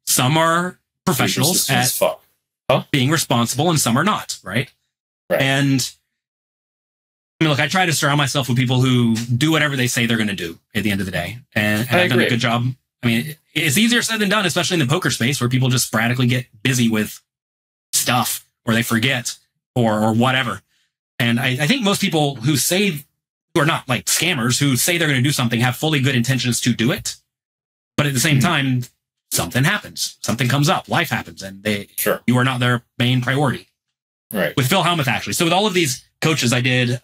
Some are professionals at being responsible, and some are not, right? And look, I try to surround myself with people who do whatever they say they're going to do at the end of the day. And I've done a good job. It's easier said than done, especially in the poker space where people just sporadically get busy with stuff or they forget or whatever. And I think most people who are not like scammers, who say they're going to do something, have fully good intentions to do it. But at the same time, something happens. Something comes up. Life happens. And you are not their main priority. Right. With Phil Hellmuth, actually. So with all of these coaches, I did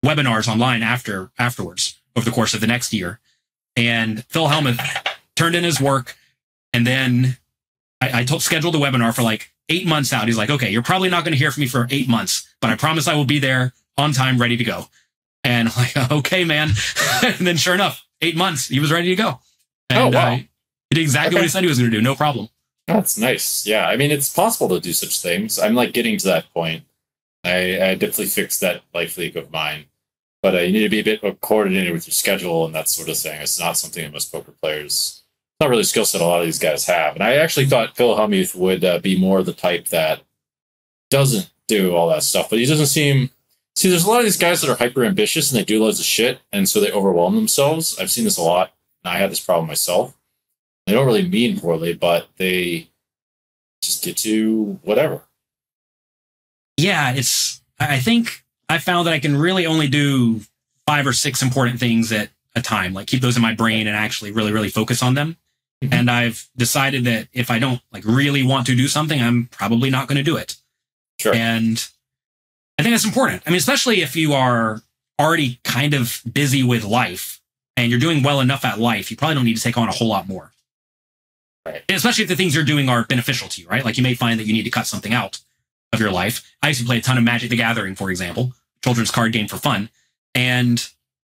webinars online afterwards over the course of the next year. And Phil Hellmuth turned in his work. And then I scheduled the webinar for like 8 months out. He's like, okay, you're probably not going to hear from me for 8 months, but I promise I will be there on time, ready to go. And I'm like, okay, man. And then sure enough, 8 months, he was ready to go. And he did exactly what he said he was going to do. No problem. That's nice. Yeah. It's possible to do such things. I'm like getting to that point. I definitely fixed that life leak of mine, but you need to be a bit coordinated with your schedule and that sort of thing. It's not something that most poker players, not really a skill set a lot of these guys have. And I actually thought Phil Hellmuth would be more the type that doesn't do all that stuff, but he doesn't seem. See, there's a lot of these guys that are hyper ambitious and they do loads of shit, and so they overwhelm themselves. I've seen this a lot, and I had this problem myself. They don't really mean poorly, but they just get to whatever. Yeah, I think I found that I can really only do 5 or 6 important things at a time, like keep those in my brain and actually really, really focus on them. Mm-hmm. And I've decided that if I don't really want to do something, I'm probably not going to do it. Sure. And I think that's important. Especially if you are already kind of busy with life and you're doing well enough at life, you probably don't need to take on a whole lot more. Right. And especially if the things you're doing are beneficial to you, right? Like you may find that you need to cut something out of your life. I used to play a ton of Magic the Gathering, for example, children's card game for fun. And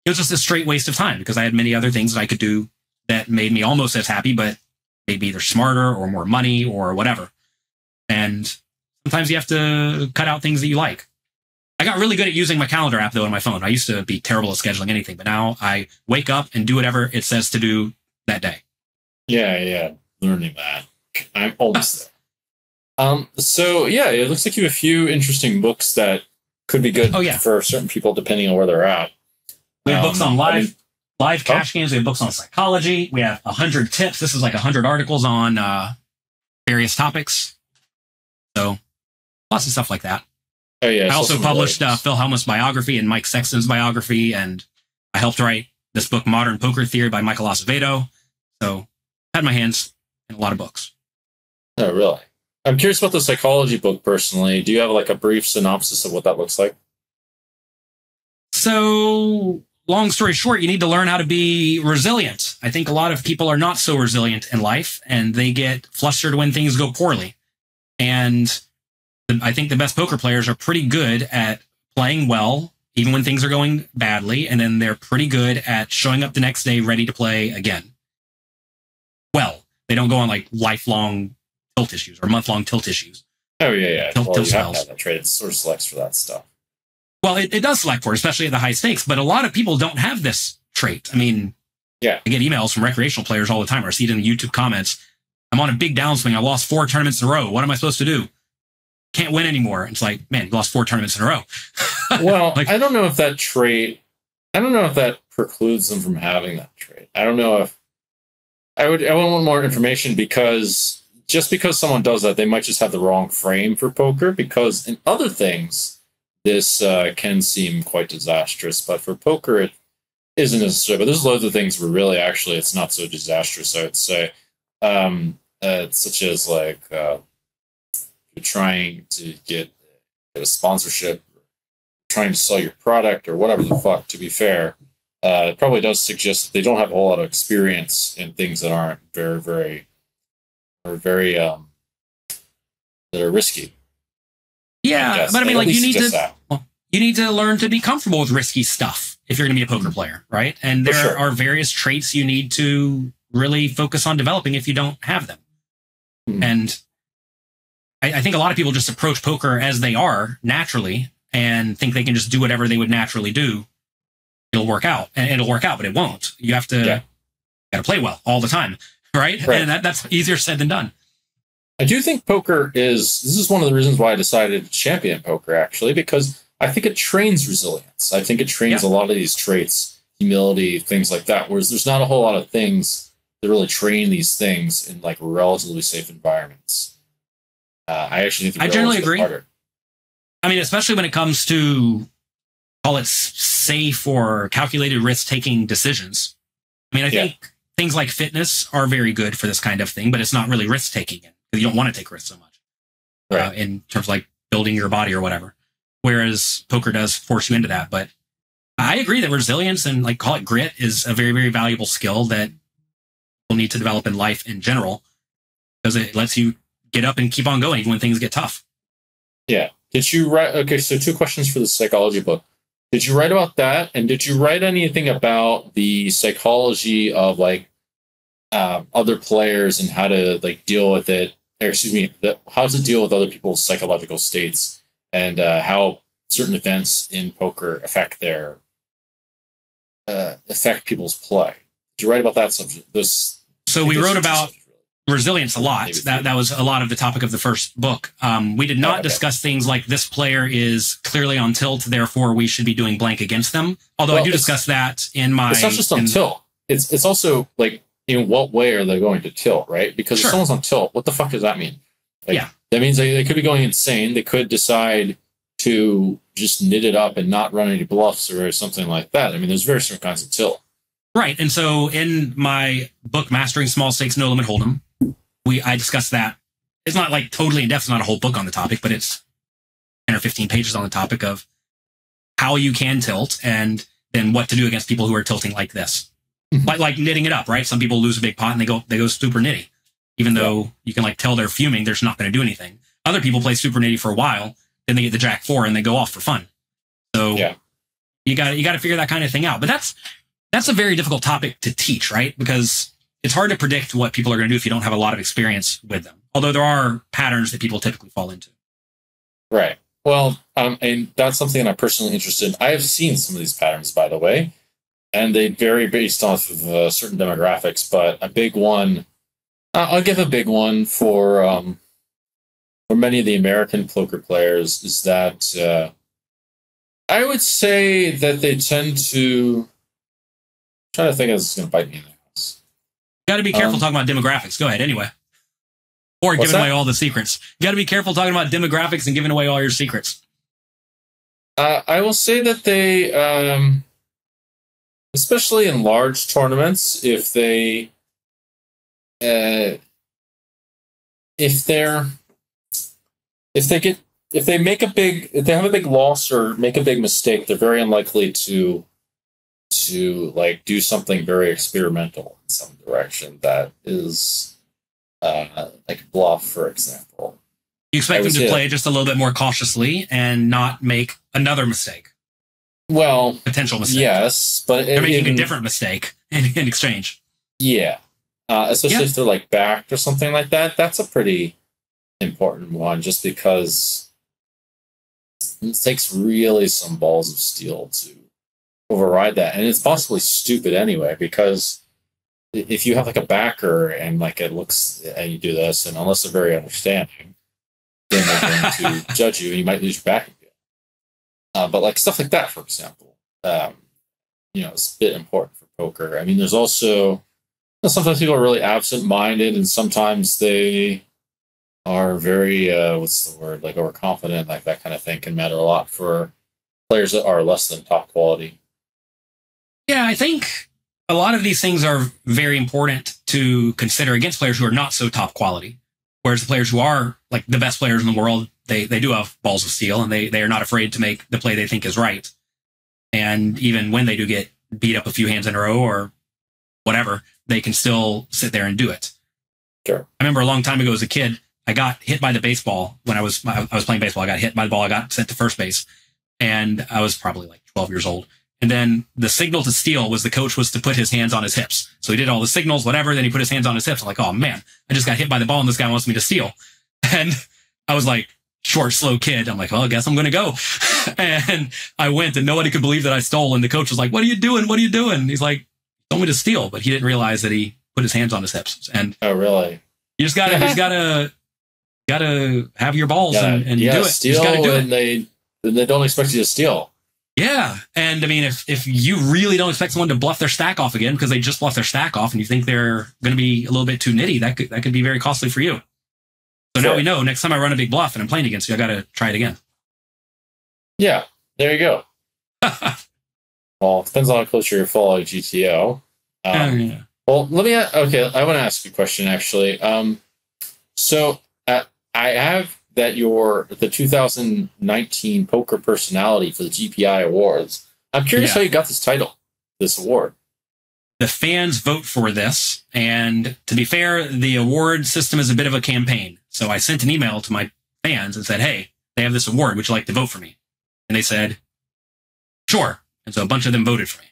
it was just a straight waste of time because I had many other things that I could do that made me almost as happy, but maybe either smarter or more money or whatever. And sometimes you have to cut out things that you like. I got really good at using my calendar app, though, on my phone. I used to be terrible at scheduling anything, but now I wake up and do whatever it says to do that day. Yeah. Learning that. I'm almost there. So yeah, it looks like you have a few interesting books that could be good for certain people depending on where they're at. We have books on live cash games. We have books on psychology. We have 100 tips. This is like 100 articles on various topics. So lots of stuff like that. Oh yeah. I also published Phil Hellmuth's biography and Mike Sexton's biography, and I helped write this book, Modern Poker Theory by Michael Acevedo. So I had my hands in a lot of books. Oh, really? I'm curious about the psychology book personally. Do you have like a brief synopsis of what that looks like? So, long story short, you need to learn how to be resilient. I think a lot of people are not so resilient in life, and they get flustered when things go poorly. And I think the best poker players are pretty good at playing well, even when things are going badly, and then they're pretty good at showing up the next day ready to play again. Well, they don't go on like lifelong tilt issues or month-long tilt issues. Oh, yeah. Tilt You have to spells. have that trait. It sort of selects for that stuff. Well, it does select for it, especially at the high stakes, but a lot of people don't have this trait. I mean, yeah, I get emails from recreational players all the time, or I see it in the YouTube comments. I'm on a big downswing. I lost 4 tournaments in a row. What am I supposed to do? Can't win anymore. It's like, man, you lost 4 tournaments in a row. Well, like, I don't know if that precludes them from having that trait. I don't know if I would want more information, because just because someone does that, they might just have the wrong frame for poker, because in other things, this can seem quite disastrous, but for poker, it isn't necessarily. But there's loads of things where really, actually, it's not so disastrous, I would say. Such as like you're trying to get a sponsorship, trying to sell your product, or whatever the fuck. To be fair, it probably does suggest that they don't have a whole lot of experience in things that aren't very that are risky. yeah, but I mean, like, you need to learn to be comfortable with risky stuff if you're going to be a poker player, right? And there are various traits you need to really focus on developing if you don't have them. And I think a lot of people just approach poker as they are naturally and think they can just do whatever they would naturally do. It'll work out, and it'll work out, but it won't. You have to gotta play well all the time, right? And that's easier said than done. I do think this is one of the reasons why I decided to champion poker, actually, because I think it trains resilience. I think it trains a lot of these traits, humility, things like that, whereas there's not a whole lot of things that really train these things in like relatively safe environments. I actually think I generally agree. Harder. I mean, especially when it comes to, call it safe or calculated risk-taking decisions. I mean, I think things like fitness are very good for this kind of thing, but it's not really risk-taking. You don't want to take risks so much in terms of like building your body or whatever. Whereas poker does force you into that. But I agree that resilience and like call it grit is a very, very valuable skill that people need to develop in life in general, because it lets you get up and keep on going even when things get tough. Yeah. Did you write? Okay, so 2 questions for the psychology book. Did you write about that? And did you write anything about the psychology of like other players and how to like deal with it? Or excuse me, how to deal with other people's psychological states, and how certain events in poker affect people's play? Did you write about that subject? So we wrote about resilience a lot. That was a lot of the topic of the first book. We did not discuss things like this player is clearly on tilt, therefore we should be doing blank against them. Although I do discuss that in my... It's not just on tilt. It's also like, in what way are they going to tilt, right? Because if someone's on tilt, what the fuck does that mean? Like, that means they could be going insane. They could decide to just knit it up and not run any bluffs or something like that. I mean, there's various different kinds of tilt. Right. And so in my book, Mastering Small Stakes, No Limit Hold'em, I discussed that. It's not like totally in depth. It's not a whole book on the topic, but it's 10 or 15 pages on the topic of how you can tilt and then what to do against people who are tilting like this. Like knitting it up, right? Some people lose a big pot and they go super nitty. Even though you can like tell they're fuming, they're just not going to do anything. Other people play super nitty for a while, then they get the Jack 4 and they go off for fun. So you got to figure that kind of thing out. But that's a very difficult topic to teach, right? Because it's hard to predict what people are going to do if you don't have a lot of experience with them. Although there are patterns that people typically fall into. Right. Well, and that's something that I'm personally interested in. I have seen some of these patterns, by the way, and they vary based off of certain demographics. But a big one, I'll give a big one for many of the American poker players is that I would say that they tend to. I'm trying to think if this is going to bite me in the ass. You got to be careful talking about demographics. Go ahead, anyway. Or giving away all the secrets. You got to be careful talking about demographics and giving away all your secrets. I will say that they, especially in large tournaments, if they're if they have a big loss or make a big mistake, they're very unlikely to like do something very experimental in some direction that is like bluff, for example. You expect them to play just a little bit more cautiously and not make another mistake. Well, potential mistake. Yes, but they're making a different mistake in exchange. Yeah, especially if they're like backed or something like that. That's a pretty important one, just because it takes really some balls of steel to override that, and it's possibly stupid anyway, because if you have like a backer and like it looks and you do this, and unless they're very understanding, then they're going to judge you and you might lose your back again. But like stuff like that, for example, it's a bit important for poker. I mean, there's also sometimes people are really absent-minded, and sometimes they are very like overconfident, like that kind of thing can matter a lot for players that are less than top quality. Yeah, I think a lot of these things are very important to consider against players who are not so top quality. Whereas the players who are like the best players in the world, they do have balls of steel, and they are not afraid to make the play they think is right. And even when they do get beat up a few hands in a row or whatever, they can still sit there and do it. Sure. I remember a long time ago as a kid, I got hit by the baseball when I was playing baseball. I got hit by the ball. I got sent to first base, and I was probably like 12 years old. And then the signal to steal was the coach was to put his hands on his hips. So he did all the signals, whatever. Then he put his hands on his hips. I'm like, oh man, I just got hit by the ball and this guy wants me to steal. And I was like, short, slow kid. I'm like, well, I guess I'm going to go. And I went, and nobody could believe that I stole. And the coach was like, what are you doing? What are you doing? And he's like, he told me to steal, but he didn't realize that he put his hands on his hips. And oh, really? You just gotta have your balls and do it. Steal, you just gotta do and it. They don't expect you to steal. Yeah. And I mean, if you really don't expect someone to bluff their stack off again because they just bluffed their stack off and you think they're going to be a little bit too nitty, that could be very costly for you. So now we know next time I run a big bluff and I'm playing against you, I got to try it again. Yeah. There you go. Well, it depends on how close you're following GTO. Yeah. Well, I want to ask you a question, actually. So I have that you're the 2019 Poker Personality for the GPI Awards. I'm curious how you got this title, this award. The fans vote for this, and to be fair, the award system is a bit of a campaign. So I sent an email to my fans and said, hey, they have this award. Would you like to vote for me? And they said, sure. And so a bunch of them voted for me.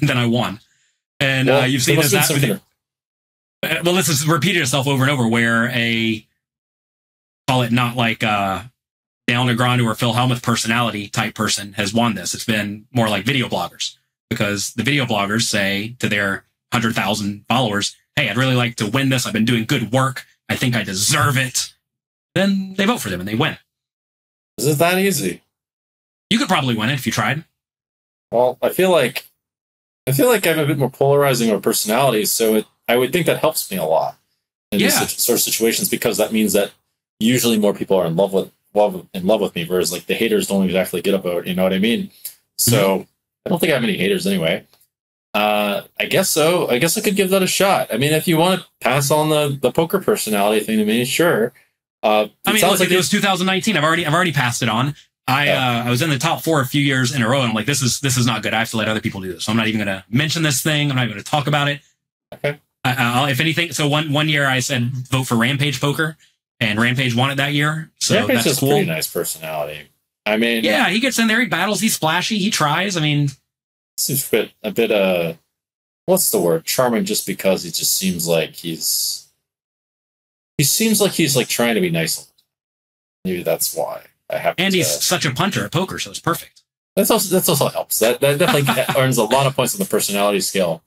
And then I won. And you've seen this happen. Well, this has repeated itself over and over, where call it not like Dale Negreanu or Phil Hellmuth personality type person has won this. It's been more like video bloggers, because the video bloggers say to their 100,000 followers, hey, I'd really like to win this. I've been doing good work. I think I deserve it. Then they vote for them and they win. Is it that easy? You could probably win it if you tried. Well, I feel like I have a bit more polarizing of a personality, so I would think that helps me a lot in these sort of situations, because that means that usually more people are in love with me, whereas like the haters don't exactly get a vote. You know what I mean? So I don't think I have any haters anyway. I guess so. I guess I could give that a shot. I mean, if you want to pass on the poker personality thing to me, sure. I mean, look, it was 2019. I've already passed it on. I was in the top 4 a few years in a row, and I'm like, this is not good. I have to let other people do this. So I'm not even going to mention this thing. I'm not even going to talk about it. Okay. If anything, so one year I said vote for Rampage Poker, and Rampage won it that year. So Rampage that's has cool. Pretty nice personality. I mean, yeah, he gets in there, he battles, he's splashy, he tries. I mean, seems a bit what's the word? Charming, just because he just seems like he's like trying to be nice. Maybe that's why I have. And he's such a punter at poker, so it's perfect. That also helps. That definitely earns a lot of points on the personality scale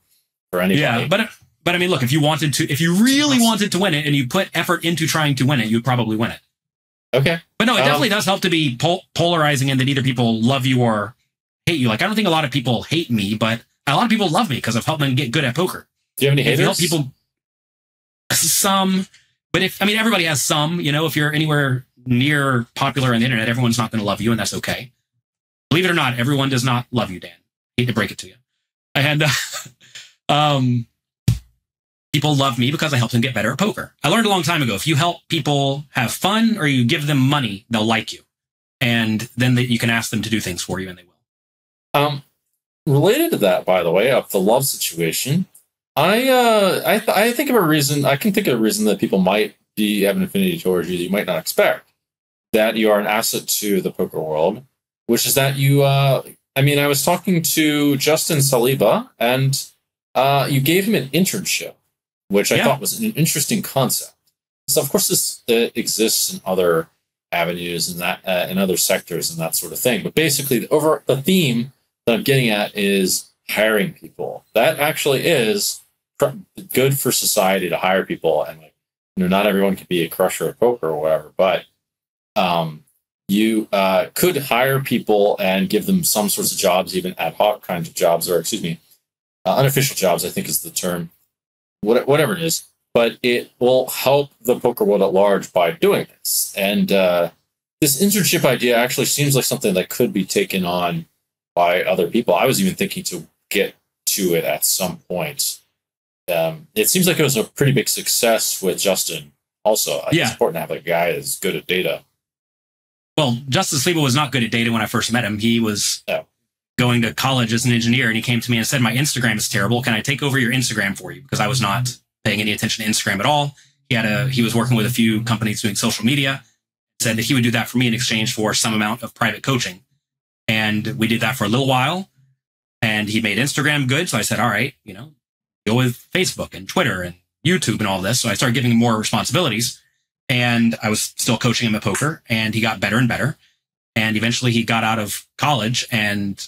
for anybody. Yeah, but I mean, look, if you really wanted to win it and you put effort into trying to win it, you'd probably win it. Okay. But no, it definitely does help to be polarizing, in that either people love you or hate you. Like, I don't think a lot of people hate me, but a lot of people love me because I've helped them get good at poker. Do you have any haters? Help people, some, but everybody has some. You know, if you're anywhere near popular on the internet, everyone's not going to love you, and that's okay. Believe it or not, everyone does not love you, Dan. Hate to break it to you. And people love me because I helped them get better at poker. I learned a long time ago, if you help people have fun or you give them money, they'll like you. And then you can ask them to do things for you and they will. Related to that, by the way, of the love situation, I think of a reason, I can think of a reason that people might have an affinity towards you that you might not expect. That you are an asset to the poker world, which is that you, I was talking to Justin Saliba, and you gave him an internship, which I thought was an interesting concept. So, of course, this exists in other avenues and in other sectors and that sort of thing. But basically, the theme that I'm getting at is hiring people. That actually is good for society to hire people, and not everyone can be a crusher at poker or whatever, but you could hire people and give them some sorts of jobs, even ad hoc kinds of jobs, or unofficial jobs, I think is the term, whatever it is. But it will help the poker world at large by doing this. And this internship idea actually seems like something that could be taken on by other people. I was even thinking to get to it at some point. It seems like it was a pretty big success with Justin. Also, it's important to have a guy that's good at data. Well, Justin Saliba was not good at data when I first met him. He was going to college as an engineer, and he came to me and said, "My Instagram is terrible. Can I take over your Instagram for you?" Because I was not paying any attention to Instagram at all. He was working with a few companies doing social media. Said that he would do that for me in exchange for some amount of private coaching. And we did that for a little while, and he made Instagram good. So I said, all right, go with Facebook and Twitter and YouTube and all this. So I started giving him more responsibilities, and I was still coaching him at poker, and he got better and better. And eventually he got out of college and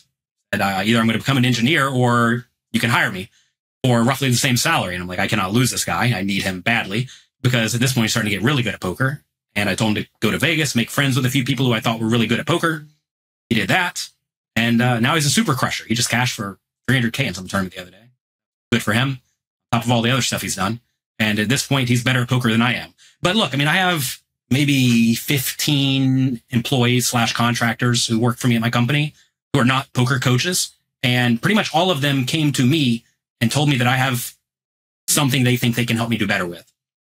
said, either I'm going to become an engineer or you can hire me for roughly the same salary. And I'm like, I cannot lose this guy. I need him badly, because at this point he's starting to get really good at poker. And I told him to go to Vegas, make friends with a few people who I thought were really good at poker. He did that. And now he's a super crusher. He just cashed for $300K in some tournament the other day. Good for him, on top of all the other stuff he's done. And at this point, he's better at poker than I am. But look, I have maybe 15 employees / contractors who work for me at my company who are not poker coaches. And pretty much all of them came to me and told me that I have something they think they can help me do better with.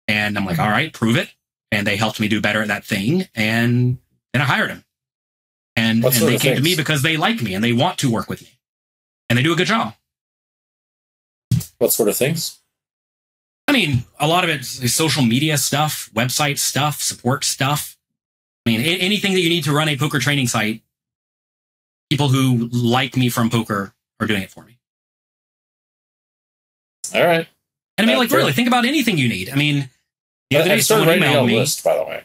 And I'm like, all right, prove it. And they helped me do better at that thing. And then I hired him. And they came to me because they like me and they want to work with me. And they do a good job. What sort of things? A lot of it is social media stuff, website stuff, support stuff. Anything that you need to run a poker training site, people who like me from poker are doing it for me. All right. And really, think about anything you need. The other day, someone emailed me. By the way,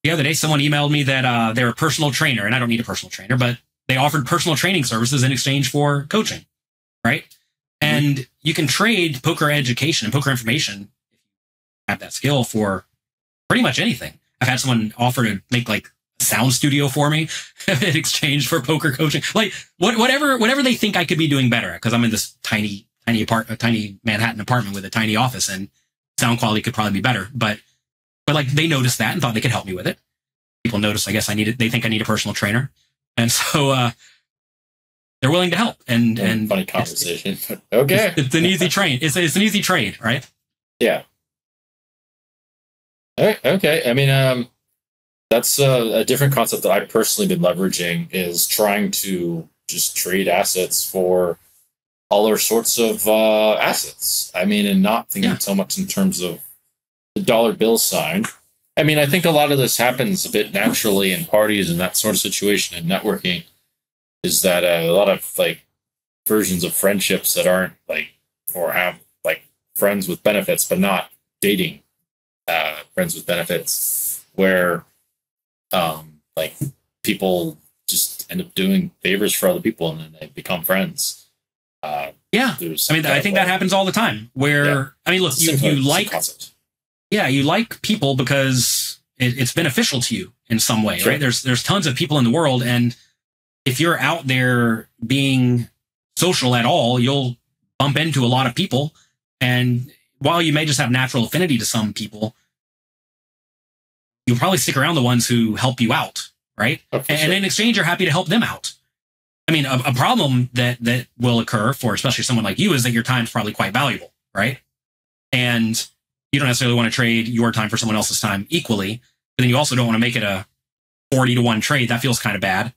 the other day, someone emailed me that they're a personal trainer, and I don't need a personal trainer, but they offered personal training services in exchange for coaching, right? And you can trade poker education and poker information, if you have that skill, for pretty much anything. I've had someone offer to make a sound studio for me in exchange for poker coaching. Whatever they think I could be doing better at, because I'm in this tiny Manhattan apartment with a tiny office, and sound quality could probably be better. But they noticed that and thought they could help me with it. People notice, I guess they think I need a personal trainer. And so, they're willing to help. And funny conversation. Okay. It's an easy trade. It's an easy trade, right? Yeah. All right. Okay. That's a different concept that I've personally been leveraging, is trying to just trade assets for all sorts of assets. And not thinking so much in terms of the dollar bill sign. I think a lot of this happens a bit naturally in parties and that sort of situation and networking, is that a lot of versions of friendships that aren't or have friends with benefits, but not dating friends with benefits, where people just end up doing favors for other people and then they become friends. I think that happens all the time, where look, you like concept. Yeah, you like people because it's beneficial to you in some way, right? There's tons of people in the world, and if you're out there being social at all, you'll bump into a lot of people. And while you may just have natural affinity to some people, you'll probably stick around the ones who help you out, right? And in exchange, you're happy to help them out. A problem that will occur for especially someone like you is that your time's probably quite valuable, right? and you don't necessarily want to trade your time for someone else's time equally. But then you also don't want to make it a 40-to-1 trade. That feels kind of bad.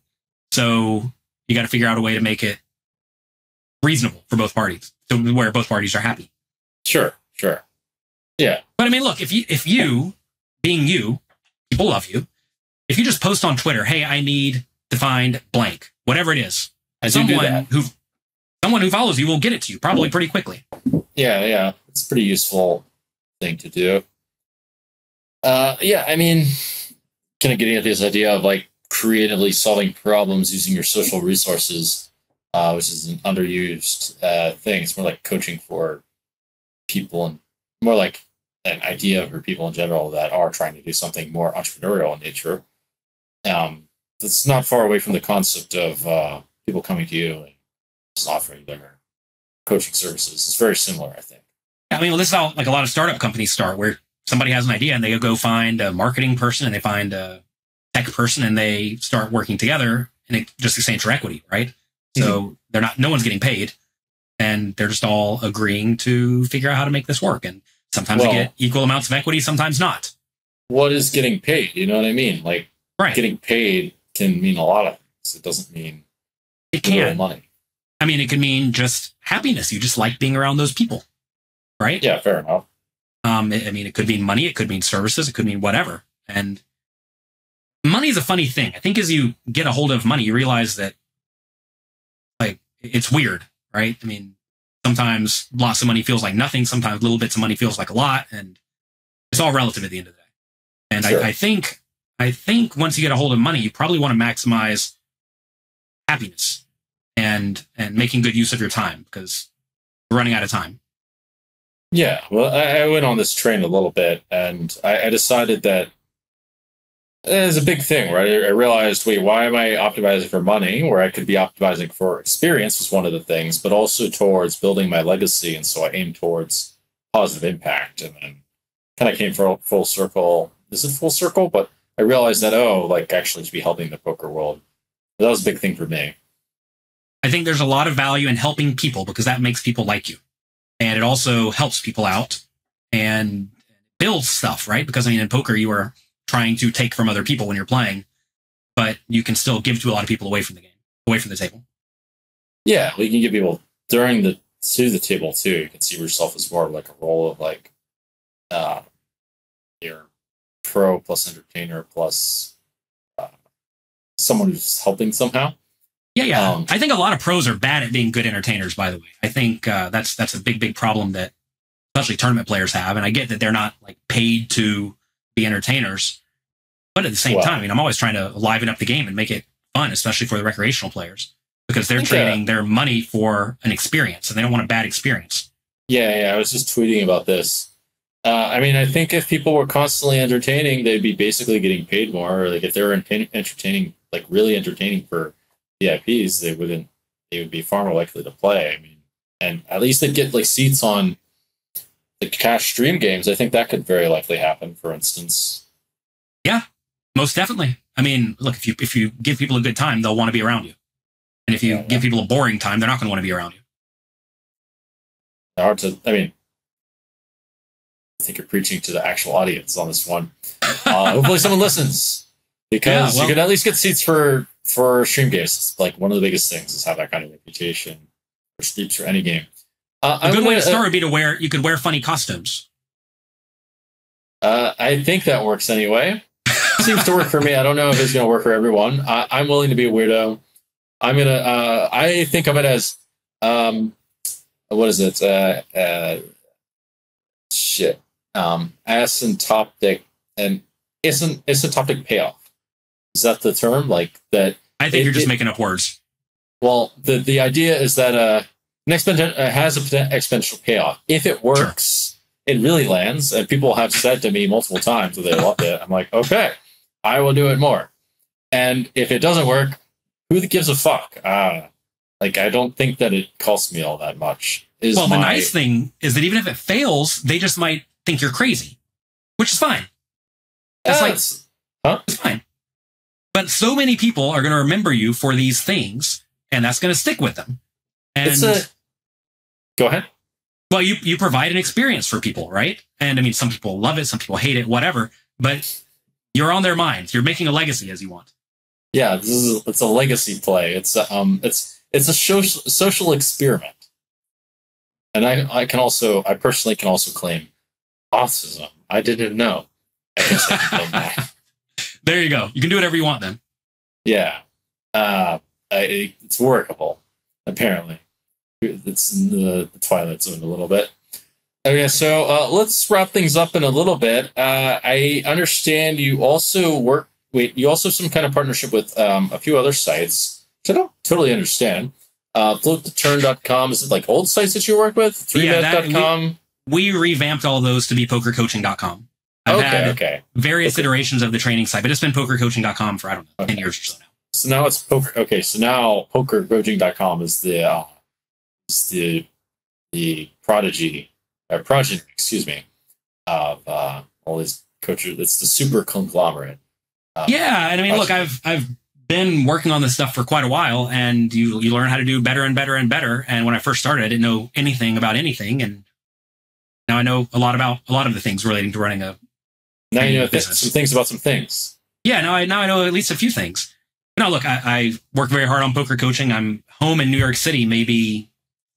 So you got to figure out a way to make it reasonable for both parties, so where both parties are happy. Sure. Yeah. But I mean, look, if you, being you, people love you. If you just post on Twitter, hey, I need to find blank, whatever it is, someone who follows you will get it to you probably pretty quickly. Yeah. It's a pretty useful thing to do. Yeah, I mean, kind of getting at this idea of like creatively solving problems using your social resources, which is an underused thing. It's more like coaching for people and more like an idea for people in general that are trying to do something more entrepreneurial in nature. It's not far away from the concept of people coming to you and just offering their coaching services. It's very similar, I think. I mean, well, this is how like a lot of startup companies start, where somebody has an idea and they go find a marketing person and they find a tech person and they start working together, and it just exchange for equity, right? So no one's getting paid, and they're just all agreeing to figure out how to make this work. And sometimes they get equal amounts of equity, sometimes not. What is getting paid? You know what I mean? Like, getting paid can mean a lot of things. It doesn't mean it can money. I mean, it can mean just happiness. You just like being around those people, right? Yeah, fair enough. I mean, it could mean money, it could mean services, it could mean whatever. And money is a funny thing. I think as you get a hold of money, you realize that like it's weird, right? I mean, sometimes lots of money feels like nothing. Sometimes little bits of money feels like a lot, and it's all relative at the end of the day. And sure. I think once you get a hold of money, you probably want to maximize happiness and making good use of your time, because we're running out of time. Yeah, well, I went on this train a little bit, and I decided that it's a big thing, right? I realized, wait, why am I optimizing for money where I could be optimizing for experience was one of the things, but also towards building my legacy. And so I aimed towards positive impact, and then kind of came full circle. This is full circle, but I realized that, actually to be helping the poker world. That was a big thing for me. I think there's a lot of value in helping people, because that makes people like you. And it also helps people out and builds stuff, right? Because I mean, in poker, you are trying to take from other people when you're playing, but you can still give to a lot of people away from the game, away from the table. Yeah, we can give people to the table too. You can see yourself as more of like a role of like your pro plus entertainer plus someone who's helping somehow. Yeah. I think a lot of pros are bad at being good entertainers, by the way. I think that's a big problem that especially tournament players have. And I get that they're not like paid to be entertainers, but at the same time, I mean, I'm always trying to liven up the game and make it fun, especially for the recreational players, because they're trading their money for an experience and they don't want a bad experience. Yeah, I was just tweeting about this. I mean, I think if people were constantly entertaining, they'd be basically getting paid more. Or like if they were entertaining, like really entertaining for VIPs, they would be far more likely to play. I mean, and at least they'd get like seats on the cash stream games. I think that could very likely happen, for instance. Yeah, most definitely. I mean, look, if you give people a good time, they'll want to be around you. And if you give people a boring time, they're not going to want to be around you. I think you're preaching to the actual audience on this one. Hopefully someone listens, because you could at least get seats for stream games. Like one of the biggest things is have that kind of reputation for streams for any game. A good way to start would be you could wear funny costumes. I think that works anyway. Seems to work for me. I don't know if it's going to work for everyone. I'm willing to be a weirdo. I think of it as, what is it? Asymptotic and asymptotic payoff. Is that the term? Like that? I think you're just making up words. Well, the idea is that an exponential has an exponential payoff. If it works, it really lands. And people have said to me multiple times that they loved it. I'm like, okay, I will do it more. And if it doesn't work, who gives a fuck? I don't think that it costs me all that much. The nice thing is that even if it fails, they just might think you're crazy, which is fine. It's fine. But so many people are going to remember you for these things, and that's going to stick with them. And go ahead. Well, you provide an experience for people, right? And I mean, some people love it, some people hate it, whatever. But you're on their minds. You're making a legacy as you want. Yeah, it's a legacy play. It's a social experiment. And I personally can also claim autism. I didn't know. I guess I can claim that. There you go. You can do whatever you want then. Yeah. It's workable, apparently. It's in the Twilight Zone a little bit. Okay, so let's wrap things up in a little bit. I understand you also you also have some kind of partnership with a few other sites, which I don't totally understand. Floattheturn.com, is it like old sites that you work with? 3bet.com? We revamped all those to be pokercoaching.com. I've had various iterations of the training site, but it's been pokercoaching.com for, I don't know, 10 years or so now. So now it's pokercoaching.com is the progeny, of all these coaches. It's the super conglomerate. Yeah, and I mean, look, I've been working on this stuff for quite a while, and you learn how to do better and better and better. And when I first started, I didn't know anything about anything, and now I know a lot of the things relating to running a now you know some things about some things. Yeah, now I know at least a few things. No, look, I work very hard on poker coaching. I'm home in New York City maybe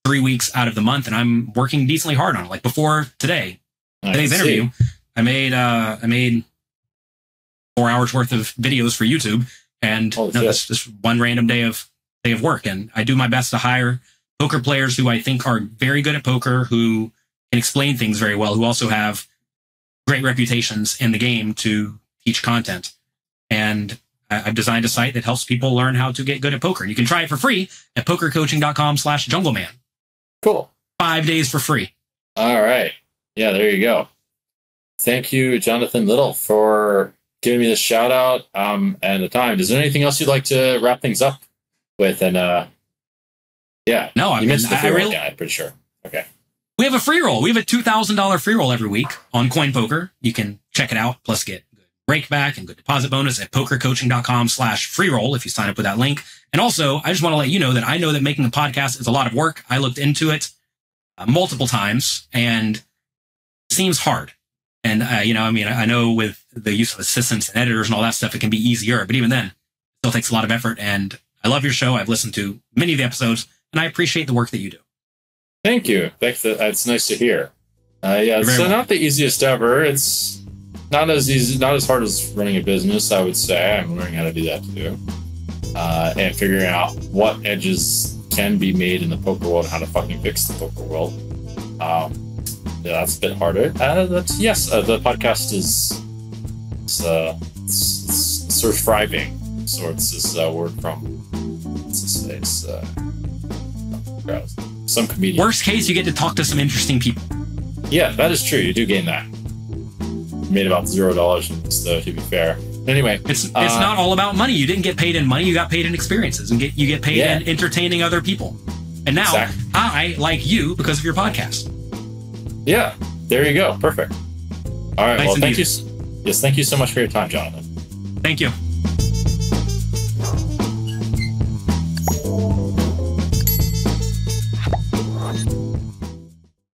3 weeks out of the month, and I'm working decently hard on it. Like before today's interview, I made 4 hours worth of videos for YouTube, and that's just one random day of work. And I do my best to hire poker players who I think are very good at poker, who can explain things very well, who also have great reputations in the game to teach content. And I've designed a site that helps people learn how to get good at poker. And you can try it for free at pokercoaching.com/jungleman. Cool. 5 days for free. All right. Yeah, there you go. Thank you, Jonathan Little, for giving me the shout out and the time. Is there anything else you'd like to wrap things up with? And yeah. No, you mentioned the free roll guy, I'm pretty sure. Okay. We have a free roll. We have a $2,000 free roll every week on Coin Poker. You can check it out, plus get good break back and good deposit bonus at pokercoaching.com/free roll if you sign up with that link. And also, I just want to let you know that I know that making a podcast is a lot of work. I looked into it multiple times, and it seems hard. And, I know with the use of assistants and editors and all that stuff, it can be easier. But even then, it still takes a lot of effort. And I love your show. I've listened to many of the episodes, and I appreciate the work that you do. Thank you. That's nice to hear. Yeah, so not the easiest ever. It's not as easy, not as hard as running a business, I would say. I'm learning how to do that too. And figuring out what edges can be made in the poker world, how to fucking fix the poker world. Yeah, that's a bit harder. The podcast is sort of thriving. Sorts this word from what's his face? Some comedian. Worst case, you get to talk to some interesting people. Yeah, that is true. You do gain that. You made about $0 in this, though, to be fair. Anyway, it's not all about money. You didn't get paid in money. You got paid in experiences, and you get paid in entertaining other people. And now I like you because of your podcast. Yeah, there you go. Perfect. All right. Nice, well, thank you. Yes, thank you so much for your time, Jonathan. Thank you.